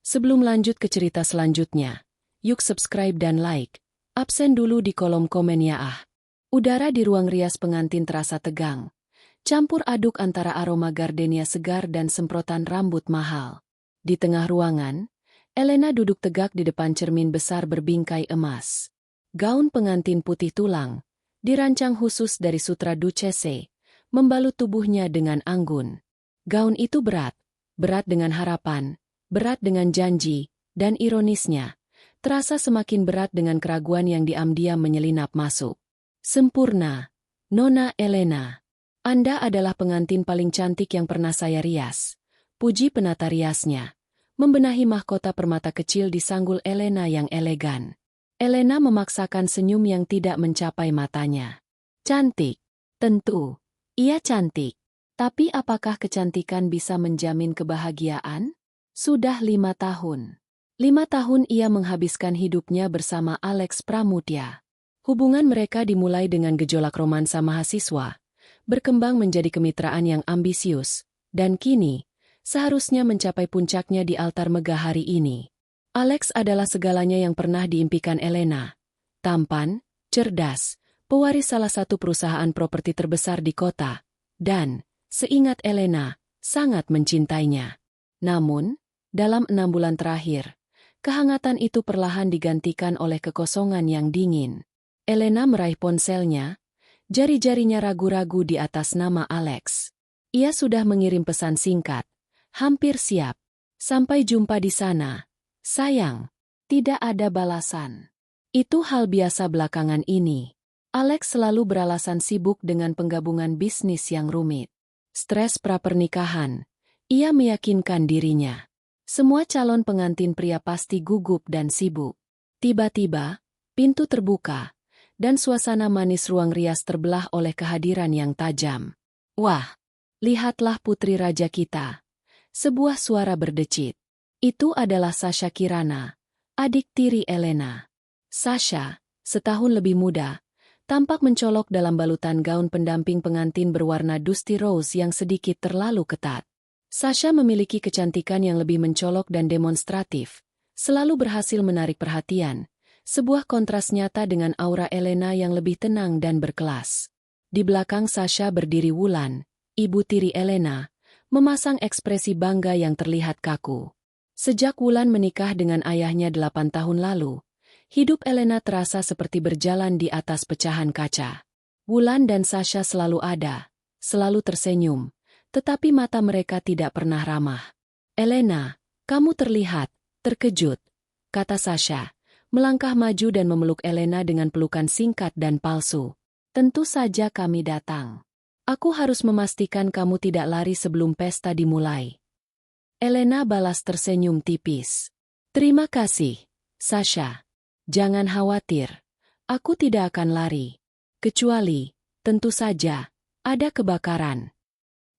Sebelum lanjut ke cerita selanjutnya, yuk subscribe dan like. Absen dulu di kolom komen ya ah. Udara di ruang rias pengantin terasa tegang. Campur aduk antara aroma gardenia segar dan semprotan rambut mahal. Di tengah ruangan, Elena duduk tegak di depan cermin besar berbingkai emas. Gaun pengantin putih tulang, dirancang khusus dari sutra Duchesse, membalut tubuhnya dengan anggun. Gaun itu berat dengan harapan, berat dengan janji, dan ironisnya, terasa semakin berat dengan keraguan yang diam-diam menyelinap masuk. Sempurna, Nona Elena. Anda adalah pengantin paling cantik yang pernah saya rias. Puji penata riasnya. Membenahi mahkota permata kecil di sanggul Elena yang elegan. Elena memaksakan senyum yang tidak mencapai matanya. Cantik. Tentu. Ia cantik. Tapi apakah kecantikan bisa menjamin kebahagiaan? Sudah 5 tahun. 5 tahun ia menghabiskan hidupnya bersama Alex Pramudya. Hubungan mereka dimulai dengan gejolak romansa mahasiswa, berkembang menjadi kemitraan yang ambisius, dan kini, seharusnya mencapai puncaknya di altar megah hari ini. Alex adalah segalanya yang pernah diimpikan Elena. Tampan, cerdas, pewaris salah satu perusahaan properti terbesar di kota, dan, seingat Elena, sangat mencintainya. Namun, dalam 6 bulan terakhir, kehangatan itu perlahan digantikan oleh kekosongan yang dingin. Elena meraih ponselnya, jari-jarinya ragu-ragu di atas nama Alex. Ia sudah mengirim pesan singkat. Hampir siap. Sampai jumpa di sana. Sayang. Tidak ada balasan. Itu hal biasa belakangan ini. Alex selalu beralasan sibuk dengan penggabungan bisnis yang rumit. Stres pra-pernikahan. Ia meyakinkan dirinya. Semua calon pengantin pria pasti gugup dan sibuk. Tiba-tiba, pintu terbuka. Dan suasana manis ruang rias terbelah oleh kehadiran yang tajam. Wah, lihatlah putri raja kita. Sebuah suara berdecit. Itu adalah Sasha Kirana, adik tiri Elena. Sasha, setahun lebih muda, tampak mencolok dalam balutan gaun pendamping pengantin berwarna dusty rose yang sedikit terlalu ketat. Sasha memiliki kecantikan yang lebih mencolok dan demonstratif, selalu berhasil menarik perhatian. Sebuah kontras nyata dengan aura Elena yang lebih tenang dan berkelas. Di belakang Sasha berdiri Wulan, ibu tiri Elena, memasang ekspresi bangga yang terlihat kaku. Sejak Wulan menikah dengan ayahnya 8 tahun lalu, hidup Elena terasa seperti berjalan di atas pecahan kaca. Wulan dan Sasha selalu ada, selalu tersenyum, tetapi mata mereka tidak pernah ramah. Elena, kamu terlihat terkejut, kata Sasha. Melangkah maju dan memeluk Elena dengan pelukan singkat dan palsu. Tentu saja kami datang. Aku harus memastikan kamu tidak lari sebelum pesta dimulai. Elena balas tersenyum tipis. Terima kasih, Sasha. Jangan khawatir. Aku tidak akan lari. Kecuali, tentu saja, ada kebakaran.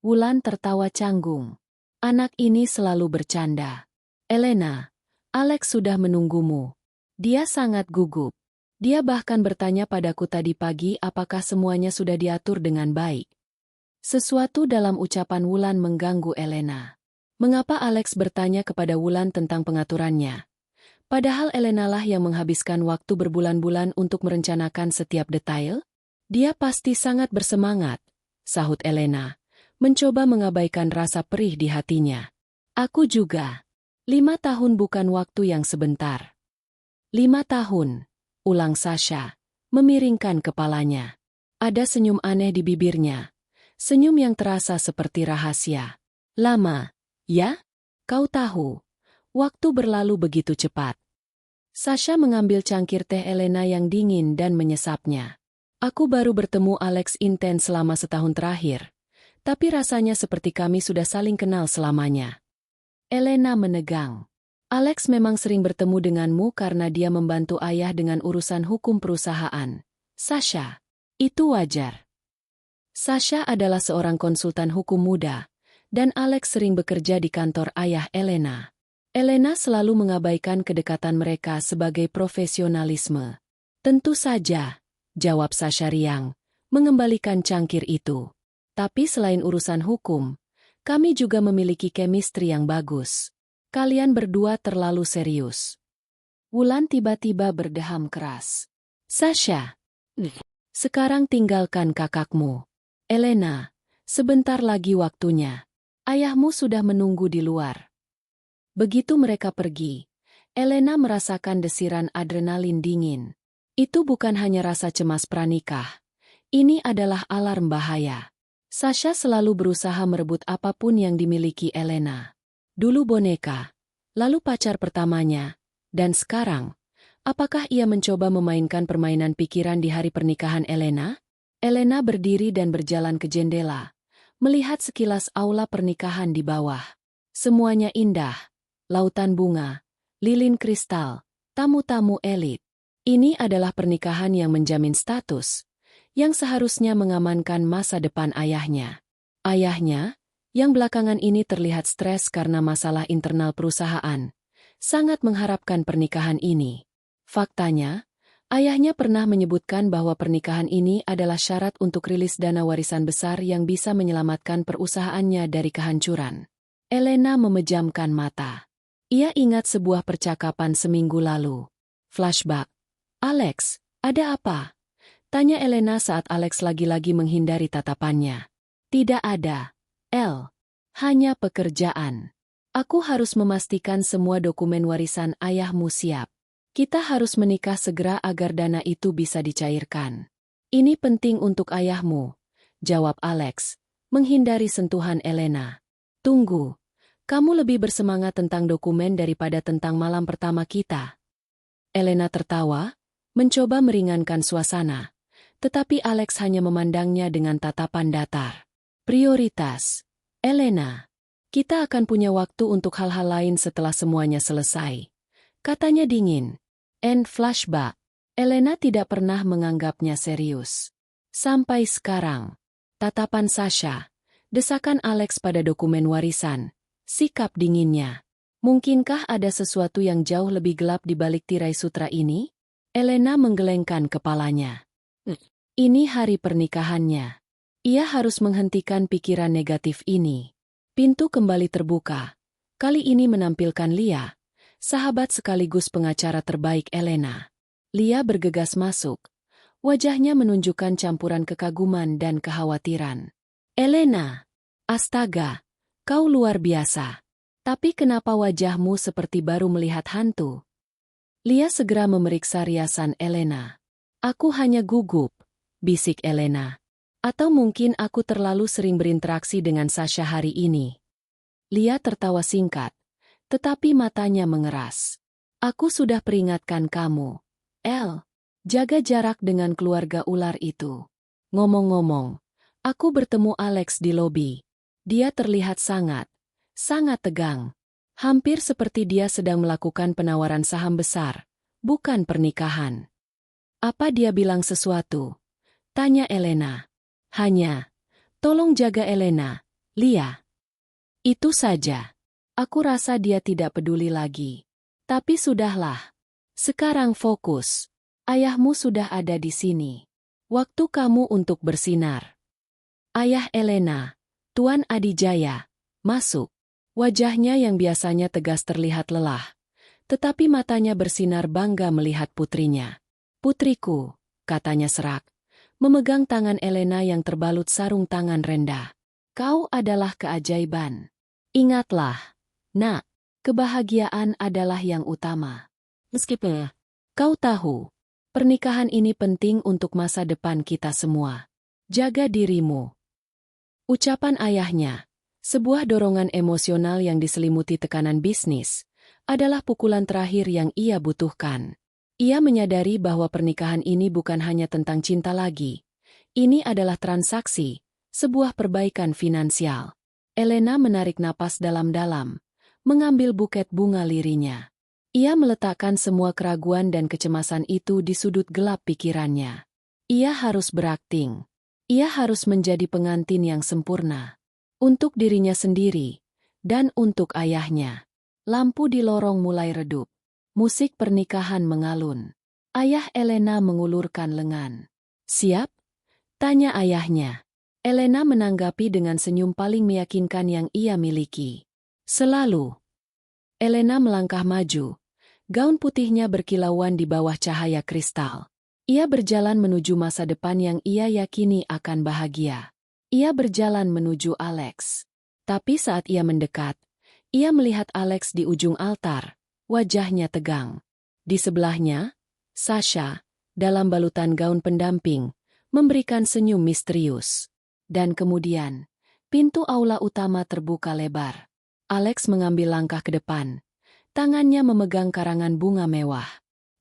Wulan tertawa canggung. Anak ini selalu bercanda. Elena, Alex sudah menunggumu. Dia sangat gugup. Dia bahkan bertanya padaku tadi pagi apakah semuanya sudah diatur dengan baik. Sesuatu dalam ucapan Wulan mengganggu Elena. Mengapa Alex bertanya kepada Wulan tentang pengaturannya? Padahal Elena lah yang menghabiskan waktu berbulan-bulan untuk merencanakan setiap detail? Dia pasti sangat bersemangat, sahut Elena, mencoba mengabaikan rasa perih di hatinya. Aku juga. 5 tahun bukan waktu yang sebentar. 5 tahun, ulang Sasha, memiringkan kepalanya. Ada senyum aneh di bibirnya. Senyum yang terasa seperti rahasia. Lama, ya? Kau tahu, waktu berlalu begitu cepat. Sasha mengambil cangkir teh Elena yang dingin dan menyesapnya. Aku baru bertemu Alex intens selama setahun terakhir, tapi rasanya seperti kami sudah saling kenal selamanya. Elena menegang. Alex memang sering bertemu denganmu karena dia membantu ayah dengan urusan hukum perusahaan. Sasha, itu wajar. Sasha adalah seorang konsultan hukum muda, dan Alex sering bekerja di kantor ayah Elena. Elena selalu mengabaikan kedekatan mereka sebagai profesionalisme. Tentu saja, jawab Sasha riang, mengembalikan cangkir itu. Tapi selain urusan hukum, kami juga memiliki chemistry yang bagus. Kalian berdua terlalu serius. Wulan tiba-tiba berdeham keras. Sasha, sekarang tinggalkan kakakmu. Elena, sebentar lagi waktunya. Ayahmu sudah menunggu di luar. Begitu mereka pergi, Elena merasakan desiran adrenalin dingin. Itu bukan hanya rasa cemas pranikah. Ini adalah alarm bahaya. Sasha selalu berusaha merebut apapun yang dimiliki Elena. Dulu boneka, lalu pacar pertamanya, dan sekarang, apakah ia mencoba memainkan permainan pikiran di hari pernikahan Elena? Elena berdiri dan berjalan ke jendela, melihat sekilas aula pernikahan di bawah. Semuanya indah, lautan bunga, lilin kristal, tamu-tamu elit. Ini adalah pernikahan yang menjamin status, yang seharusnya mengamankan masa depan ayahnya. Ayahnya, yang belakangan ini terlihat stres karena masalah internal perusahaan, sangat mengharapkan pernikahan ini. Faktanya, ayahnya pernah menyebutkan bahwa pernikahan ini adalah syarat untuk rilis dana warisan besar yang bisa menyelamatkan perusahaannya dari kehancuran. Elena memejamkan mata. Ia ingat sebuah percakapan seminggu lalu. Flashback. Alex, ada apa? Tanya Elena saat Alex lagi-lagi menghindari tatapannya. Tidak ada, El. Hanya pekerjaan. Aku harus memastikan semua dokumen warisan ayahmu siap. Kita harus menikah segera agar dana itu bisa dicairkan. Ini penting untuk ayahmu, jawab Alex, menghindari sentuhan Elena. Tunggu, kamu lebih bersemangat tentang dokumen daripada tentang malam pertama kita. Elena tertawa, mencoba meringankan suasana, tetapi Alex hanya memandangnya dengan tatapan datar. Prioritas. Elena, kita akan punya waktu untuk hal-hal lain setelah semuanya selesai. Katanya dingin. Flashback. Elena tidak pernah menganggapnya serius. Sampai sekarang. Tatapan Sasha. Desakan Alex pada dokumen warisan. Sikap dinginnya. Mungkinkah ada sesuatu yang jauh lebih gelap di balik tirai sutra ini? Elena menggelengkan kepalanya. Ini hari pernikahannya. Ia harus menghentikan pikiran negatif ini. Pintu kembali terbuka. Kali ini menampilkan Lia, sahabat sekaligus pengacara terbaik Elena. Lia bergegas masuk. Wajahnya menunjukkan campuran kekaguman dan kekhawatiran. Elena, astaga, kau luar biasa. Tapi kenapa wajahmu seperti baru melihat hantu? Lia segera memeriksa riasan Elena. Aku hanya gugup, bisik Elena. Atau mungkin aku terlalu sering berinteraksi dengan Sasha hari ini. Lia tertawa singkat, tetapi matanya mengeras. Aku sudah peringatkan kamu. El, jaga jarak dengan keluarga ular itu. Ngomong-ngomong, aku bertemu Alex di lobi. Dia terlihat sangat tegang. Hampir seperti dia sedang melakukan penawaran saham besar, bukan pernikahan. Apa dia bilang sesuatu? Tanya Elena. Hanya, tolong jaga Elena, Lia. Itu saja. Aku rasa dia tidak peduli lagi. Tapi sudahlah. Sekarang fokus. Ayahmu sudah ada di sini. Waktu kamu untuk bersinar. Ayah Elena, Tuan Adijaya, masuk. Wajahnya yang biasanya tegas terlihat lelah, tetapi matanya bersinar bangga melihat putrinya. Putriku, katanya serak, memegang tangan Elena yang terbalut sarung tangan rendah. Kau adalah keajaiban. Ingatlah, nak, kebahagiaan adalah yang utama. Meskipun kau tahu, pernikahan ini penting untuk masa depan kita semua. Jaga dirimu. Ucapan ayahnya, sebuah dorongan emosional yang diselimuti tekanan bisnis, adalah pukulan terakhir yang ia butuhkan. Ia menyadari bahwa pernikahan ini bukan hanya tentang cinta lagi. Ini adalah transaksi, sebuah perbaikan finansial. Elena menarik napas dalam-dalam, mengambil buket bunga lirinya. Ia meletakkan semua keraguan dan kecemasan itu di sudut gelap pikirannya. Ia harus berakting. Ia harus menjadi pengantin yang sempurna. Untuk dirinya sendiri, dan untuk ayahnya. Lampu di lorong mulai redup. Musik pernikahan mengalun. Ayah Elena mengulurkan lengan. Siap? Tanya ayahnya. Elena menanggapi dengan senyum paling meyakinkan yang ia miliki. Selalu. Elena melangkah maju. Gaun putihnya berkilauan di bawah cahaya kristal. Ia berjalan menuju masa depan yang ia yakini akan bahagia. Ia berjalan menuju Alex. Tapi saat ia mendekat, ia melihat Alex di ujung altar, wajahnya tegang. Di sebelahnya, Sasha, dalam balutan gaun pendamping, memberikan senyum misterius. Dan kemudian, pintu aula utama terbuka lebar. Alex mengambil langkah ke depan. Tangannya memegang karangan bunga mewah.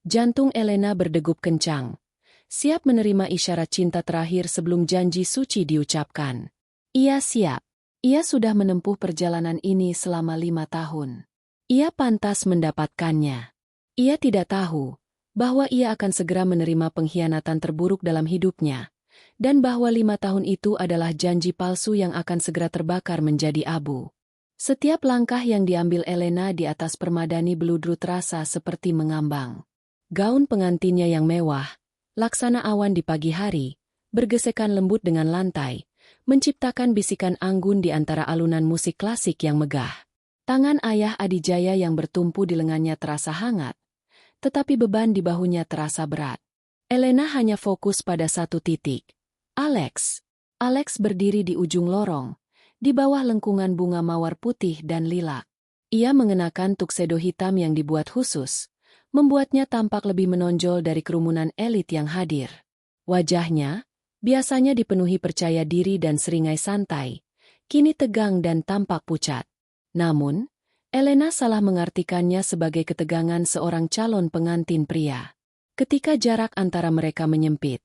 Jantung Elena berdegup kencang. Siap menerima isyarat cinta terakhir sebelum janji suci diucapkan. Ia siap. Ia sudah menempuh perjalanan ini selama 5 tahun. Ia pantas mendapatkannya. Ia tidak tahu bahwa ia akan segera menerima pengkhianatan terburuk dalam hidupnya, dan bahwa 5 tahun itu adalah janji palsu yang akan segera terbakar menjadi abu. Setiap langkah yang diambil Elena di atas permadani beludru terasa seperti mengambang. Gaun pengantinnya yang mewah, laksana awan di pagi hari, bergesekan lembut dengan lantai, menciptakan bisikan anggun di antara alunan musik klasik yang megah. Tangan ayah Adijaya yang bertumpu di lengannya terasa hangat, tetapi beban di bahunya terasa berat. Elena hanya fokus pada satu titik. Alex. Alex berdiri di ujung lorong, di bawah lengkungan bunga mawar putih dan lilac. Ia mengenakan tuxedo hitam yang dibuat khusus, membuatnya tampak lebih menonjol dari kerumunan elit yang hadir. Wajahnya, biasanya dipenuhi percaya diri dan seringai santai, kini tegang dan tampak pucat. Namun, Elena salah mengartikannya sebagai ketegangan seorang calon pengantin pria. Ketika jarak antara mereka menyempit,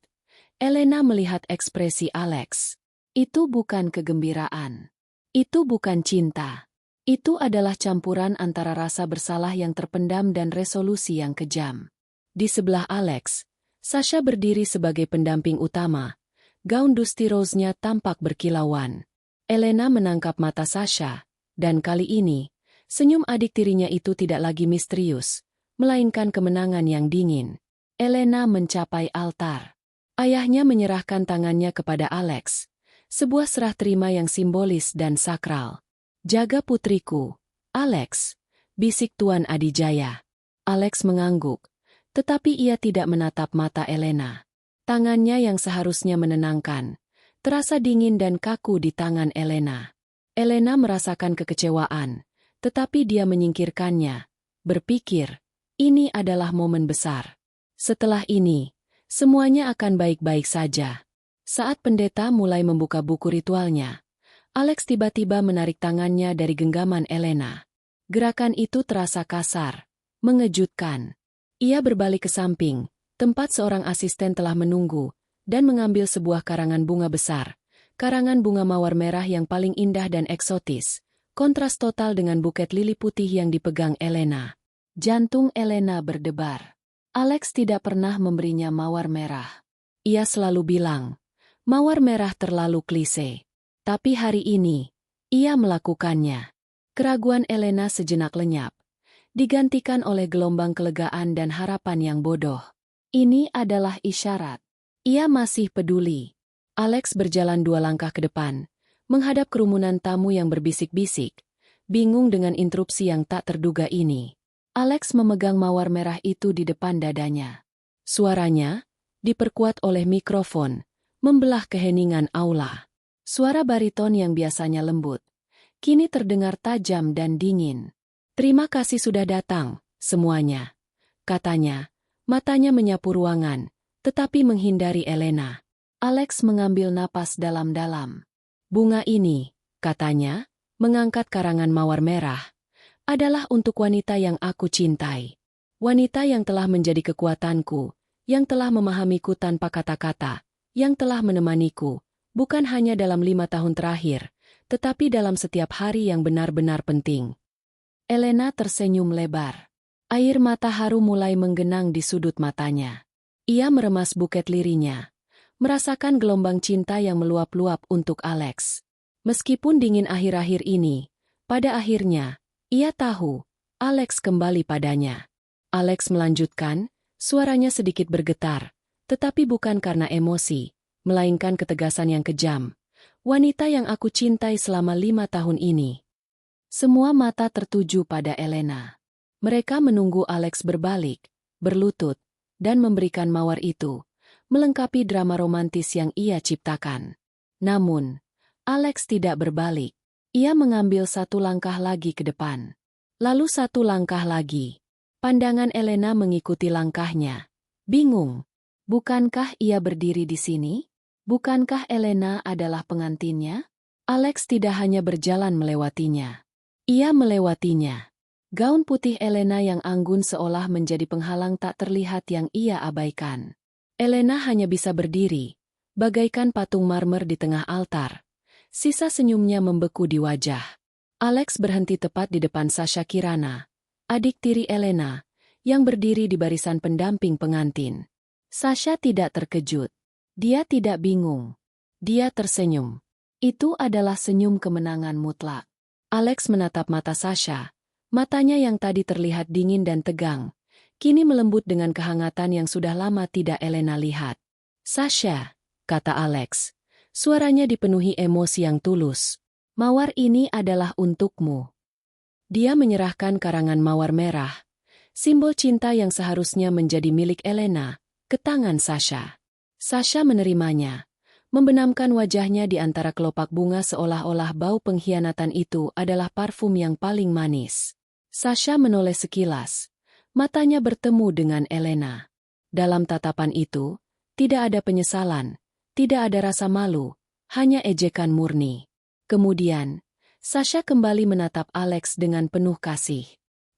Elena melihat ekspresi Alex. Itu bukan kegembiraan. Itu bukan cinta. Itu adalah campuran antara rasa bersalah yang terpendam dan resolusi yang kejam. Di sebelah Alex, Sasha berdiri sebagai pendamping utama. Gaun Dusty Rose-nya tampak berkilauan. Elena menangkap mata Sasha, dan kali ini, senyum adik tirinya itu tidak lagi misterius, melainkan kemenangan yang dingin. Elena mencapai altar. Ayahnya menyerahkan tangannya kepada Alex. Sebuah serah terima yang simbolis dan sakral. Jaga putriku, Alex, bisik Tuan Adijaya. Alex mengangguk, tetapi ia tidak menatap mata Elena. Tangannya yang seharusnya menenangkan, terasa dingin dan kaku di tangan Elena. Elena merasakan kekecewaan, tetapi dia menyingkirkannya, berpikir, ini adalah momen besar. Setelah ini, semuanya akan baik-baik saja. Saat pendeta mulai membuka buku ritualnya, Alex tiba-tiba menarik tangannya dari genggaman Elena. Gerakan itu terasa kasar, mengejutkan. Ia berbalik ke samping, tempat seorang asisten telah menunggu, dan mengambil sebuah karangan bunga besar. Karangan bunga mawar merah yang paling indah dan eksotis, kontras total dengan buket lili putih yang dipegang Elena. Jantung Elena berdebar. Alex tidak pernah memberinya mawar merah. Ia selalu bilang, mawar merah terlalu klise. Tapi hari ini, ia melakukannya. Keraguan Elena sejenak lenyap, digantikan oleh gelombang kelegaan dan harapan yang bodoh. Ini adalah isyarat. Ia masih peduli. Alex berjalan 2 langkah ke depan, menghadap kerumunan tamu yang berbisik-bisik, bingung dengan interupsi yang tak terduga ini. Alex memegang mawar merah itu di depan dadanya. Suaranya, diperkuat oleh mikrofon, membelah keheningan aula. Suara bariton yang biasanya lembut, kini terdengar tajam dan dingin. Terima kasih sudah datang, semuanya, katanya. Matanya menyapu ruangan, tetapi menghindari Elena. Alex mengambil napas dalam-dalam. Bunga ini, katanya, mengangkat karangan mawar merah, adalah untuk wanita yang aku cintai. Wanita yang telah menjadi kekuatanku, yang telah memahamiku tanpa kata-kata, yang telah menemaniku, bukan hanya dalam 5 tahun terakhir, tetapi dalam setiap hari yang benar-benar penting. Elena tersenyum lebar. Air mata haru mulai menggenang di sudut matanya. Ia meremas buket lirinya, merasakan gelombang cinta yang meluap-luap untuk Alex. Meskipun dingin akhir-akhir ini, pada akhirnya, ia tahu, Alex kembali padanya. Alex melanjutkan, suaranya sedikit bergetar, tetapi bukan karena emosi, melainkan ketegasan yang kejam. Wanita yang aku cintai selama 5 tahun ini. Semua mata tertuju pada Elena. Mereka menunggu Alex berbalik, berlutut, dan memberikan mawar itu, melengkapi drama romantis yang ia ciptakan. Namun, Alex tidak berbalik. Ia mengambil satu langkah lagi ke depan. Lalu satu langkah lagi. Pandangan Elena mengikuti langkahnya. Bingung. Bukankah ia berdiri di sini? Bukankah Elena adalah pengantinnya? Alex tidak hanya berjalan melewatinya. Ia melewatinya. Gaun putih Elena yang anggun seolah menjadi penghalang tak terlihat yang ia abaikan. Elena hanya bisa berdiri, bagaikan patung marmer di tengah altar. Sisa senyumnya membeku di wajah. Alex berhenti tepat di depan Sasha Kirana, adik tiri Elena, yang berdiri di barisan pendamping pengantin. Sasha tidak terkejut. Dia tidak bingung. Dia tersenyum. Itu adalah senyum kemenangan mutlak. Alex menatap mata Sasha. Matanya yang tadi terlihat dingin dan tegang, kini melembut dengan kehangatan yang sudah lama tidak Elena lihat. "Sasha," kata Alex. Suaranya dipenuhi emosi yang tulus. "Mawar ini adalah untukmu." Dia menyerahkan karangan mawar merah, simbol cinta yang seharusnya menjadi milik Elena, ke tangan Sasha. Sasha menerimanya, membenamkan wajahnya di antara kelopak bunga seolah-olah bau pengkhianatan itu adalah parfum yang paling manis. Sasha menoleh sekilas. Matanya bertemu dengan Elena. Dalam tatapan itu, tidak ada penyesalan, tidak ada rasa malu, hanya ejekan murni. Kemudian, Sasha kembali menatap Alex dengan penuh kasih.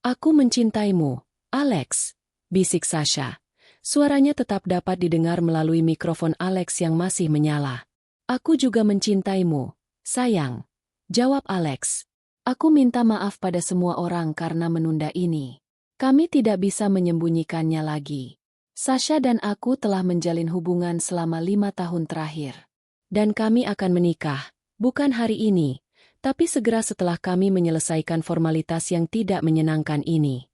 "Aku mencintaimu, Alex," bisik Sasha. Suaranya tetap dapat didengar melalui mikrofon Alex yang masih menyala. "Aku juga mencintaimu, sayang," jawab Alex. "Aku minta maaf pada semua orang karena menunda ini. Kami tidak bisa menyembunyikannya lagi. Sasha dan aku telah menjalin hubungan selama 5 tahun terakhir. Dan kami akan menikah, bukan hari ini, tapi segera setelah kami menyelesaikan formalitas yang tidak menyenangkan ini."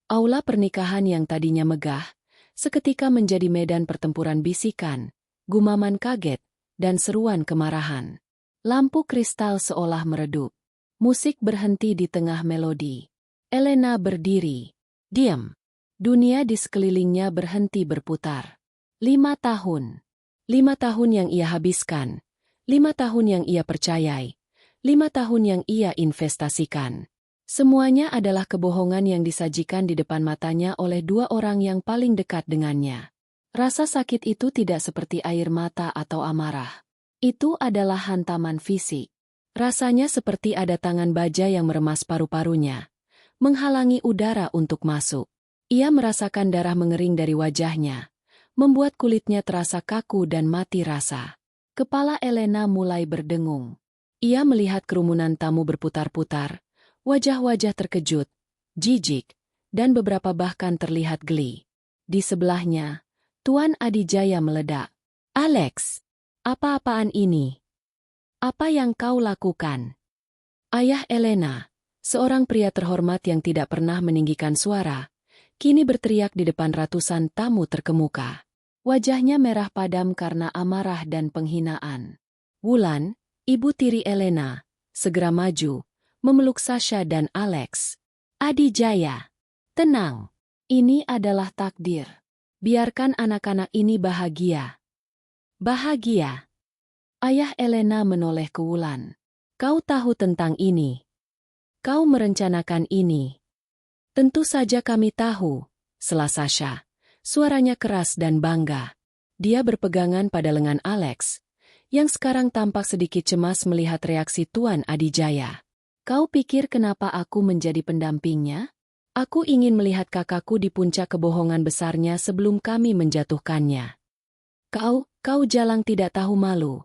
Aula pernikahan yang tadinya megah, seketika menjadi medan pertempuran bisikan, gumaman kaget, dan seruan kemarahan. Lampu kristal seolah meredup. Musik berhenti di tengah melodi. Elena berdiri. Diam. Dunia di sekelilingnya berhenti berputar. 5 tahun. 5 tahun yang ia habiskan. 5 tahun yang ia percayai. 5 tahun yang ia investasikan. Semuanya adalah kebohongan yang disajikan di depan matanya oleh dua orang yang paling dekat dengannya. Rasa sakit itu tidak seperti air mata atau amarah. Itu adalah hantaman fisik. Rasanya seperti ada tangan baja yang meremas paru-parunya, menghalangi udara untuk masuk. Ia merasakan darah mengering dari wajahnya, membuat kulitnya terasa kaku dan mati rasa. Kepala Elena mulai berdengung. Ia melihat kerumunan tamu berputar-putar, wajah-wajah terkejut, jijik, dan beberapa bahkan terlihat geli. Di sebelahnya, Tuan Adijaya meledak. "Alex, apa-apaan ini? Apa yang kau lakukan?" Ayah Elena, seorang pria terhormat yang tidak pernah meninggikan suara, kini berteriak di depan ratusan tamu terkemuka. Wajahnya merah padam karena amarah dan penghinaan. Wulan, ibu tiri Elena, segera maju, memeluk Sasha dan Alex. "Adijaya, tenang. Ini adalah takdir. Biarkan anak-anak ini bahagia." "Bahagia?" Ayah Elena menoleh ke Wulan. "Kau tahu tentang ini? Kau merencanakan ini?" "Tentu saja kami tahu," sela Sasha. Suaranya keras dan bangga. Dia berpegangan pada lengan Alex, yang sekarang tampak sedikit cemas melihat reaksi Tuan Adijaya. "Kau pikir kenapa aku menjadi pendampingnya? Aku ingin melihat kakakku di puncak kebohongan besarnya sebelum kami menjatuhkannya." Kau jalang tidak tahu malu,"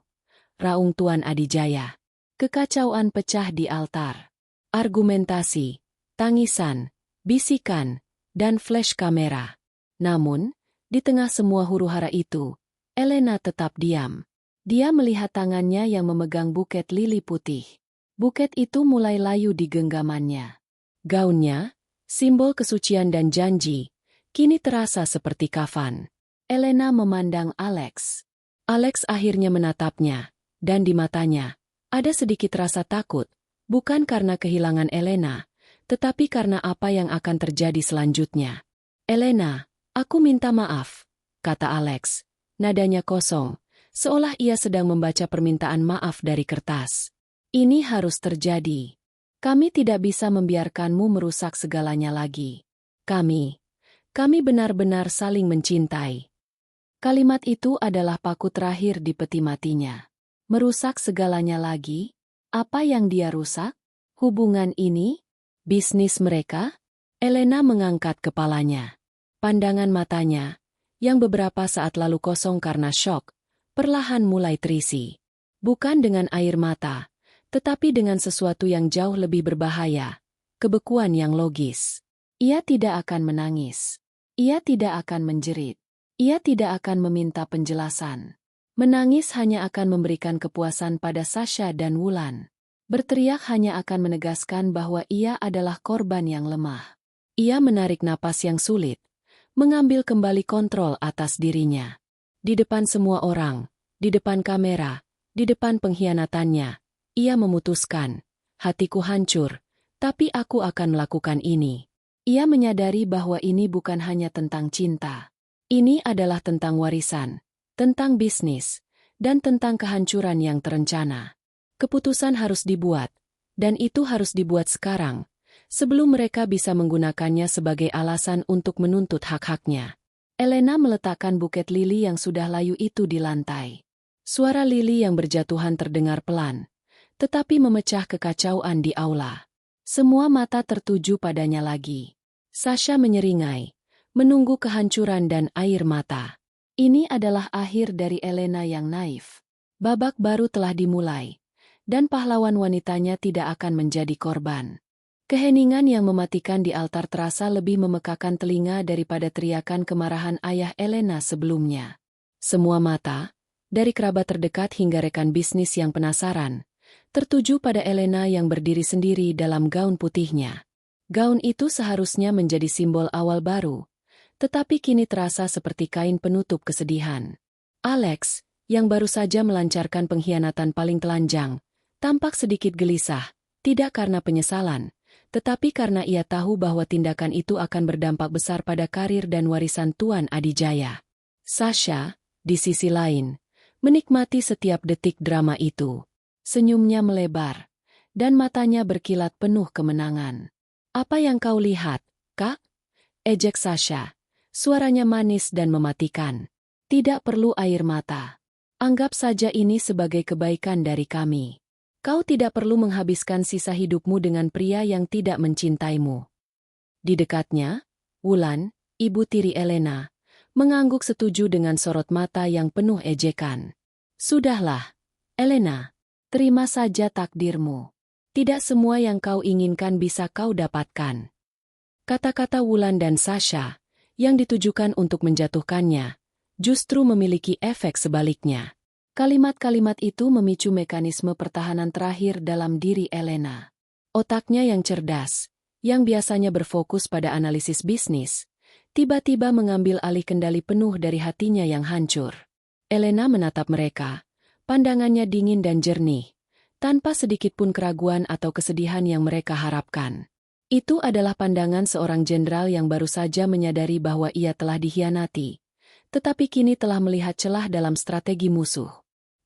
raung Tuan Adijaya. Kekacauan pecah di altar. Argumentasi, tangisan, bisikan, dan flash kamera. Namun, di tengah semua huru-hara itu, Elena tetap diam. Dia melihat tangannya yang memegang buket lili putih. Buket itu mulai layu di genggamannya. Gaunnya, simbol kesucian dan janji, kini terasa seperti kafan. Elena memandang Alex. Alex akhirnya menatapnya, dan di matanya ada sedikit rasa takut, Bukan karena kehilangan Elena, tetapi karena apa yang akan terjadi selanjutnya. Elena, aku minta maaf, kata Alex. Nadanya kosong, seolah ia sedang membaca permintaan maaf dari kertas. Ini harus terjadi. Kami tidak bisa membiarkanmu merusak segalanya lagi. Kami benar-benar saling mencintai. Kalimat itu adalah paku terakhir di peti matinya. Merusak segalanya lagi? Apa yang dia rusak? Hubungan ini? Bisnis mereka? Elena mengangkat kepalanya. Pandangan matanya, yang beberapa saat lalu kosong karena syok, perlahan mulai terisi. Bukan dengan air mata, tetapi dengan sesuatu yang jauh lebih berbahaya, kebekuan yang logis. Ia tidak akan menangis. Ia tidak akan menjerit. Ia tidak akan meminta penjelasan. Menangis hanya akan memberikan kepuasan pada Sasha dan Wulan. Berteriak hanya akan menegaskan bahwa ia adalah korban yang lemah. Ia menarik napas yang sulit, mengambil kembali kontrol atas dirinya. Di depan semua orang, di depan kamera, di depan pengkhianatannya, ia memutuskan, hatiku hancur, tapi aku akan melakukan ini. Ia menyadari bahwa ini bukan hanya tentang cinta. Ini adalah tentang warisan, tentang bisnis, dan tentang kehancuran yang terencana. Keputusan harus dibuat, dan itu harus dibuat sekarang, sebelum mereka bisa menggunakannya sebagai alasan untuk menuntut hak-haknya. Elena meletakkan buket lili yang sudah layu itu di lantai. Suara lili yang berjatuhan terdengar pelan, tetapi memecah kekacauan di aula. Semua mata tertuju padanya lagi. Sasha menyeringai, menunggu kehancuran dan air mata. Ini adalah akhir dari Elena yang naif. Babak baru telah dimulai, dan pahlawan wanitanya tidak akan menjadi korban. Keheningan yang mematikan di altar terasa lebih memekakan telinga daripada teriakan kemarahan ayah Elena sebelumnya. Semua mata, dari kerabat terdekat hingga rekan bisnis yang penasaran, tertuju pada Elena yang berdiri sendiri dalam gaun putihnya. Gaun itu seharusnya menjadi simbol awal baru, tetapi kini terasa seperti kain penutup kesedihan. Alex, yang baru saja melancarkan pengkhianatan paling telanjang, tampak sedikit gelisah, tidak karena penyesalan, tetapi karena ia tahu bahwa tindakan itu akan berdampak besar pada karir dan warisan Tuan Adijaya. Sasha, di sisi lain, menikmati setiap detik drama itu. Senyumnya melebar, dan matanya berkilat penuh kemenangan. Apa yang kau lihat, Kak? Ejek Sasha. Suaranya manis dan mematikan. Tidak perlu air mata. Anggap saja ini sebagai kebaikan dari kami. Kau tidak perlu menghabiskan sisa hidupmu dengan pria yang tidak mencintaimu. Di dekatnya, Wulan, ibu tiri Elena, mengangguk setuju dengan sorot mata yang penuh ejekan. Sudahlah, Elena, terima saja takdirmu. Tidak semua yang kau inginkan bisa kau dapatkan. Kata-kata Wulan dan Sasha, yang ditujukan untuk menjatuhkannya, justru memiliki efek sebaliknya. Kalimat-kalimat itu memicu mekanisme pertahanan terakhir dalam diri Elena. Otaknya yang cerdas, yang biasanya berfokus pada analisis bisnis, tiba-tiba mengambil alih kendali penuh dari hatinya yang hancur. Elena menatap mereka, pandangannya dingin dan jernih, tanpa sedikit pun keraguan atau kesedihan yang mereka harapkan. Itu adalah pandangan seorang jenderal yang baru saja menyadari bahwa ia telah dikhianati, tetapi kini telah melihat celah dalam strategi musuh.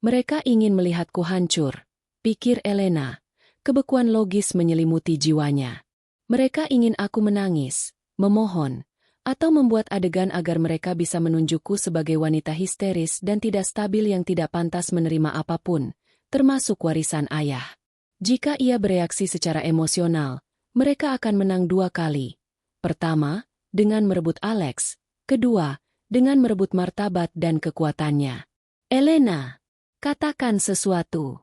Mereka ingin melihatku hancur, pikir Elena. Kebekuan logis menyelimuti jiwanya. Mereka ingin aku menangis, memohon, atau membuat adegan agar mereka bisa menunjukku sebagai wanita histeris dan tidak stabil yang tidak pantas menerima apapun, termasuk warisan ayah. Jika ia bereaksi secara emosional, mereka akan menang dua kali. Pertama, dengan merebut Alex. Kedua, dengan merebut martabat dan kekuatannya. Elena, katakan sesuatu.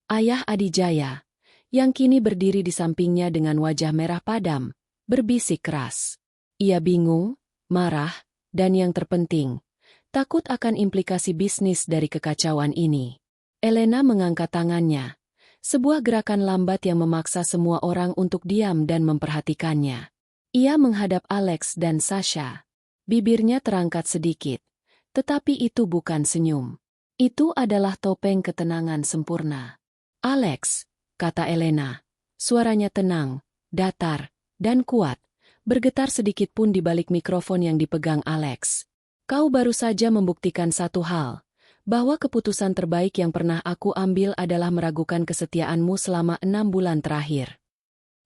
Ayah Adijaya, yang kini berdiri di sampingnya dengan wajah merah padam, berbisik keras. Ia bingung, marah, dan yang terpenting, takut akan implikasi bisnis dari kekacauan ini. Elena mengangkat tangannya. Sebuah gerakan lambat yang memaksa semua orang untuk diam dan memperhatikannya. Ia menghadap Alex dan Sasha. Bibirnya terangkat sedikit, tetapi itu bukan senyum. Itu adalah topeng ketenangan sempurna. Alex, kata Elena. Suaranya tenang, datar, dan kuat, bergetar sedikit pun di balik mikrofon yang dipegang Alex. Kau baru saja membuktikan satu hal, bahwa keputusan terbaik yang pernah aku ambil adalah meragukan kesetiaanmu selama 6 bulan terakhir.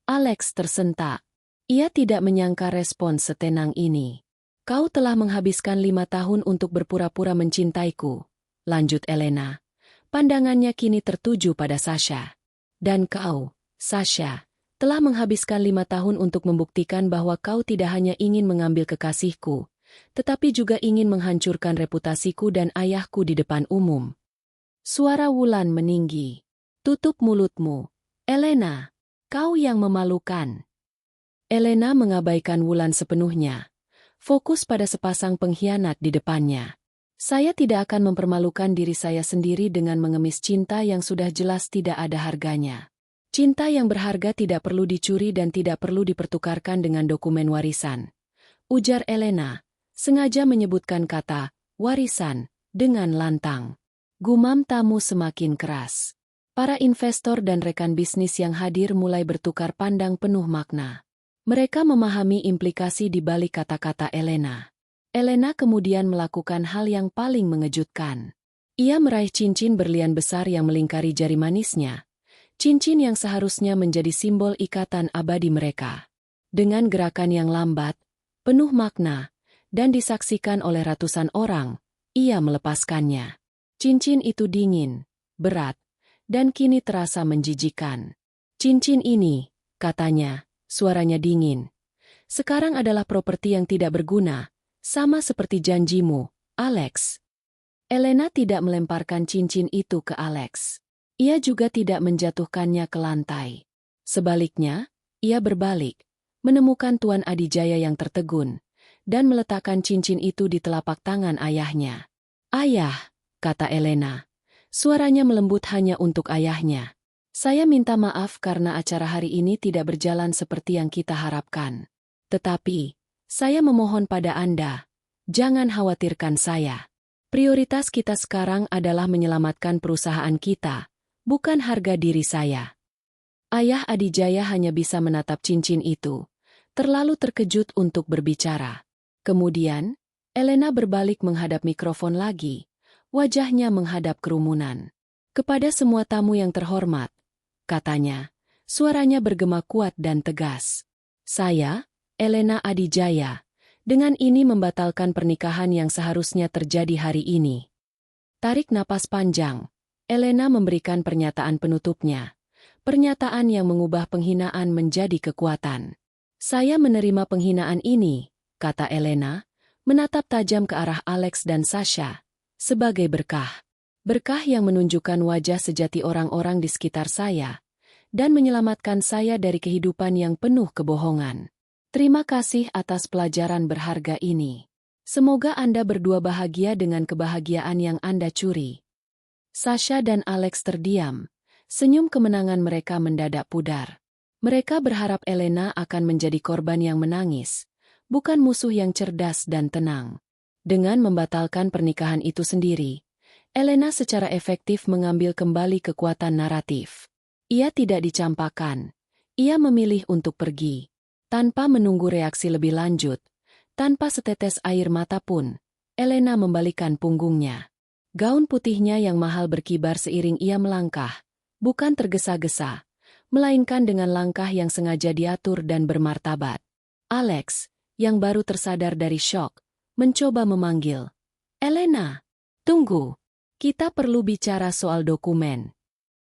Alex tersentak. Ia tidak menyangka respons setenang ini. Kau telah menghabiskan 5 tahun untuk berpura-pura mencintaiku, lanjut Elena. Pandangannya kini tertuju pada Sasha. Dan kau, Sasha, telah menghabiskan 5 tahun untuk membuktikan bahwa kau tidak hanya ingin mengambil kekasihku, tetapi juga ingin menghancurkan reputasiku dan ayahku di depan umum. Suara Wulan meninggi. Tutup mulutmu, Elena. Kau yang memalukan. Elena mengabaikan Wulan sepenuhnya. Fokus pada sepasang pengkhianat di depannya. Saya tidak akan mempermalukan diri saya sendiri dengan mengemis cinta yang sudah jelas tidak ada harganya. Cinta yang berharga tidak perlu dicuri dan tidak perlu dipertukarkan dengan dokumen warisan. Ujar Elena, sengaja menyebutkan kata warisan dengan lantang. Gumam tamu semakin keras. Para investor dan rekan bisnis yang hadir mulai bertukar pandang penuh makna. Mereka memahami implikasi di balik kata-kata Elena. Elena kemudian melakukan hal yang paling mengejutkan. Ia meraih cincin berlian besar yang melingkari jari manisnya. Cincin yang seharusnya menjadi simbol ikatan abadi mereka. Dengan gerakan yang lambat, penuh makna, dan disaksikan oleh ratusan orang, ia melepaskannya. Cincin itu dingin, berat, dan kini terasa menjijikan. Cincin ini, katanya, suaranya dingin. Sekarang adalah properti yang tidak berguna, sama seperti janjimu, Alex. Elena tidak melemparkan cincin itu ke Alex. Ia juga tidak menjatuhkannya ke lantai. Sebaliknya, ia berbalik, menemukan Tuan Adijaya yang tertegun, dan meletakkan cincin itu di telapak tangan ayahnya. Ayah, kata Elena. Suaranya melembut hanya untuk ayahnya. Saya minta maaf karena acara hari ini tidak berjalan seperti yang kita harapkan. Tetapi, saya memohon pada Anda, jangan khawatirkan saya. Prioritas kita sekarang adalah menyelamatkan perusahaan kita, bukan harga diri saya. Ayah Adijaya hanya bisa menatap cincin itu, terlalu terkejut untuk berbicara. Kemudian, Elena berbalik menghadap mikrofon lagi. Wajahnya menghadap kerumunan. Kepada semua tamu yang terhormat, katanya, suaranya bergema kuat dan tegas. Saya, Elena Adijaya, dengan ini membatalkan pernikahan yang seharusnya terjadi hari ini. Tarik napas panjang, Elena memberikan pernyataan penutupnya. Pernyataan yang mengubah penghinaan menjadi kekuatan. Saya menerima penghinaan ini, kata Elena, menatap tajam ke arah Alex dan Sasha. Sebagai berkah. Berkah yang menunjukkan wajah sejati orang-orang di sekitar saya, dan menyelamatkan saya dari kehidupan yang penuh kebohongan. Terima kasih atas pelajaran berharga ini. Semoga Anda berdua bahagia dengan kebahagiaan yang Anda curi. Sasha dan Alex terdiam. Senyum kemenangan mereka mendadak pudar. Mereka berharap Elena akan menjadi korban yang menangis, bukan musuh yang cerdas dan tenang. Dengan membatalkan pernikahan itu sendiri, Elena secara efektif mengambil kembali kekuatan naratif. Ia tidak dicampakkan. Ia memilih untuk pergi. Tanpa menunggu reaksi lebih lanjut, tanpa setetes air mata pun, Elena membalikkan punggungnya. Gaun putihnya yang mahal berkibar seiring ia melangkah, bukan tergesa-gesa, melainkan dengan langkah yang sengaja diatur dan bermartabat. Alex, yang baru tersadar dari syok, mencoba memanggil. Elena, tunggu. Kita perlu bicara soal dokumen.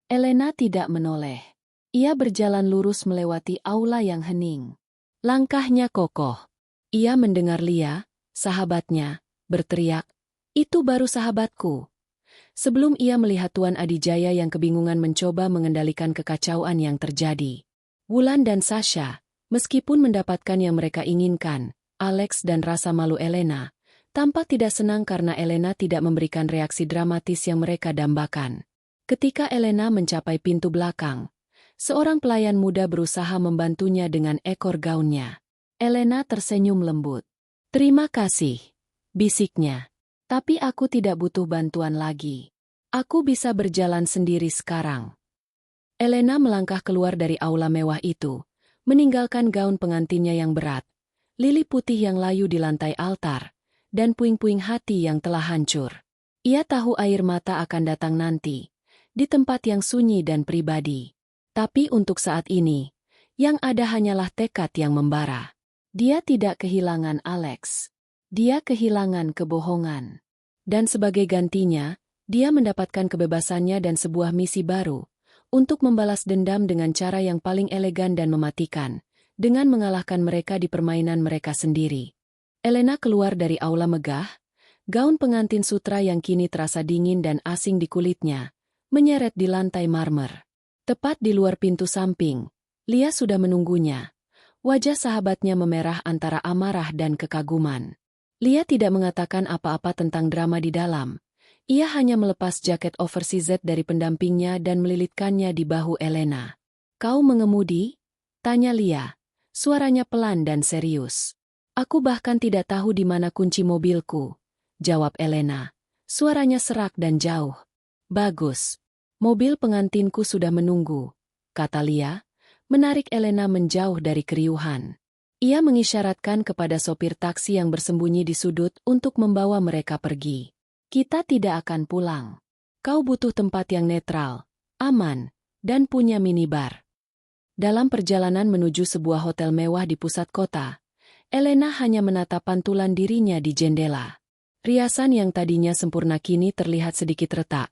Elena tidak menoleh. Ia berjalan lurus melewati aula yang hening. Langkahnya kokoh. Ia mendengar Lia, sahabatnya, berteriak, "Itu baru sahabatku." Sebelum ia melihat Tuan Adijaya yang kebingungan mencoba mengendalikan kekacauan yang terjadi. Wulan dan Sasha, meskipun mendapatkan yang mereka inginkan, Alex dan rasa malu Elena, tampak tidak senang karena Elena tidak memberikan reaksi dramatis yang mereka dambakan. Ketika Elena mencapai pintu belakang, seorang pelayan muda berusaha membantunya dengan ekor gaunnya. Elena tersenyum lembut. "Terima kasih," bisiknya. "Tapi aku tidak butuh bantuan lagi. Aku bisa berjalan sendiri sekarang." Elena melangkah keluar dari aula mewah itu, meninggalkan gaun pengantinnya yang berat, lili putih yang layu di lantai altar, dan puing-puing hati yang telah hancur. Ia tahu air mata akan datang nanti, di tempat yang sunyi dan pribadi. Tapi untuk saat ini, yang ada hanyalah tekad yang membara. Dia tidak kehilangan Alex. Dia kehilangan kebohongan. Dan sebagai gantinya, dia mendapatkan kebebasannya dan sebuah misi baru, untuk membalas dendam dengan cara yang paling elegan dan mematikan, dengan mengalahkan mereka di permainan mereka sendiri. Elena keluar dari aula megah, gaun pengantin sutra yang kini terasa dingin dan asing di kulitnya, menyeret di lantai marmer. Tepat di luar pintu samping, Lia sudah menunggunya. Wajah sahabatnya memerah antara amarah dan kekaguman. Lia tidak mengatakan apa-apa tentang drama di dalam. Ia hanya melepas jaket oversized dari pendampingnya dan melilitkannya di bahu Elena. "Kau mengemudi?" tanya Lia. Suaranya pelan dan serius. "Aku bahkan tidak tahu di mana kunci mobilku," jawab Elena. Suaranya serak dan jauh. "Bagus. Mobil pengantinku sudah menunggu," kata Lia, menarik Elena menjauh dari keriuhan. Ia mengisyaratkan kepada sopir taksi yang bersembunyi di sudut untuk membawa mereka pergi. "Kita tidak akan pulang. Kau butuh tempat yang netral, aman, dan punya minibar." Dalam perjalanan menuju sebuah hotel mewah di pusat kota, Elena hanya menatap pantulan dirinya di jendela. Riasan yang tadinya sempurna kini terlihat sedikit retak,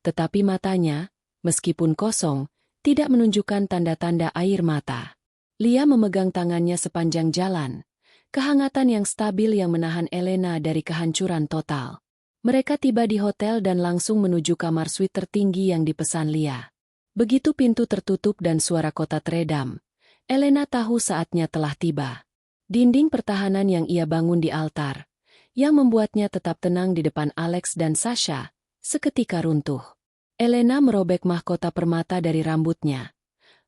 tetapi matanya, meskipun kosong, tidak menunjukkan tanda-tanda air mata. Lia memegang tangannya sepanjang jalan, kehangatan yang stabil yang menahan Elena dari kehancuran total. Mereka tiba di hotel dan langsung menuju kamar suite tertinggi yang dipesan Lia. Begitu pintu tertutup dan suara kota teredam, Elena tahu saatnya telah tiba. Dinding pertahanan yang ia bangun di altar, yang membuatnya tetap tenang di depan Alex dan Sasha, seketika runtuh. Elena merobek mahkota permata dari rambutnya,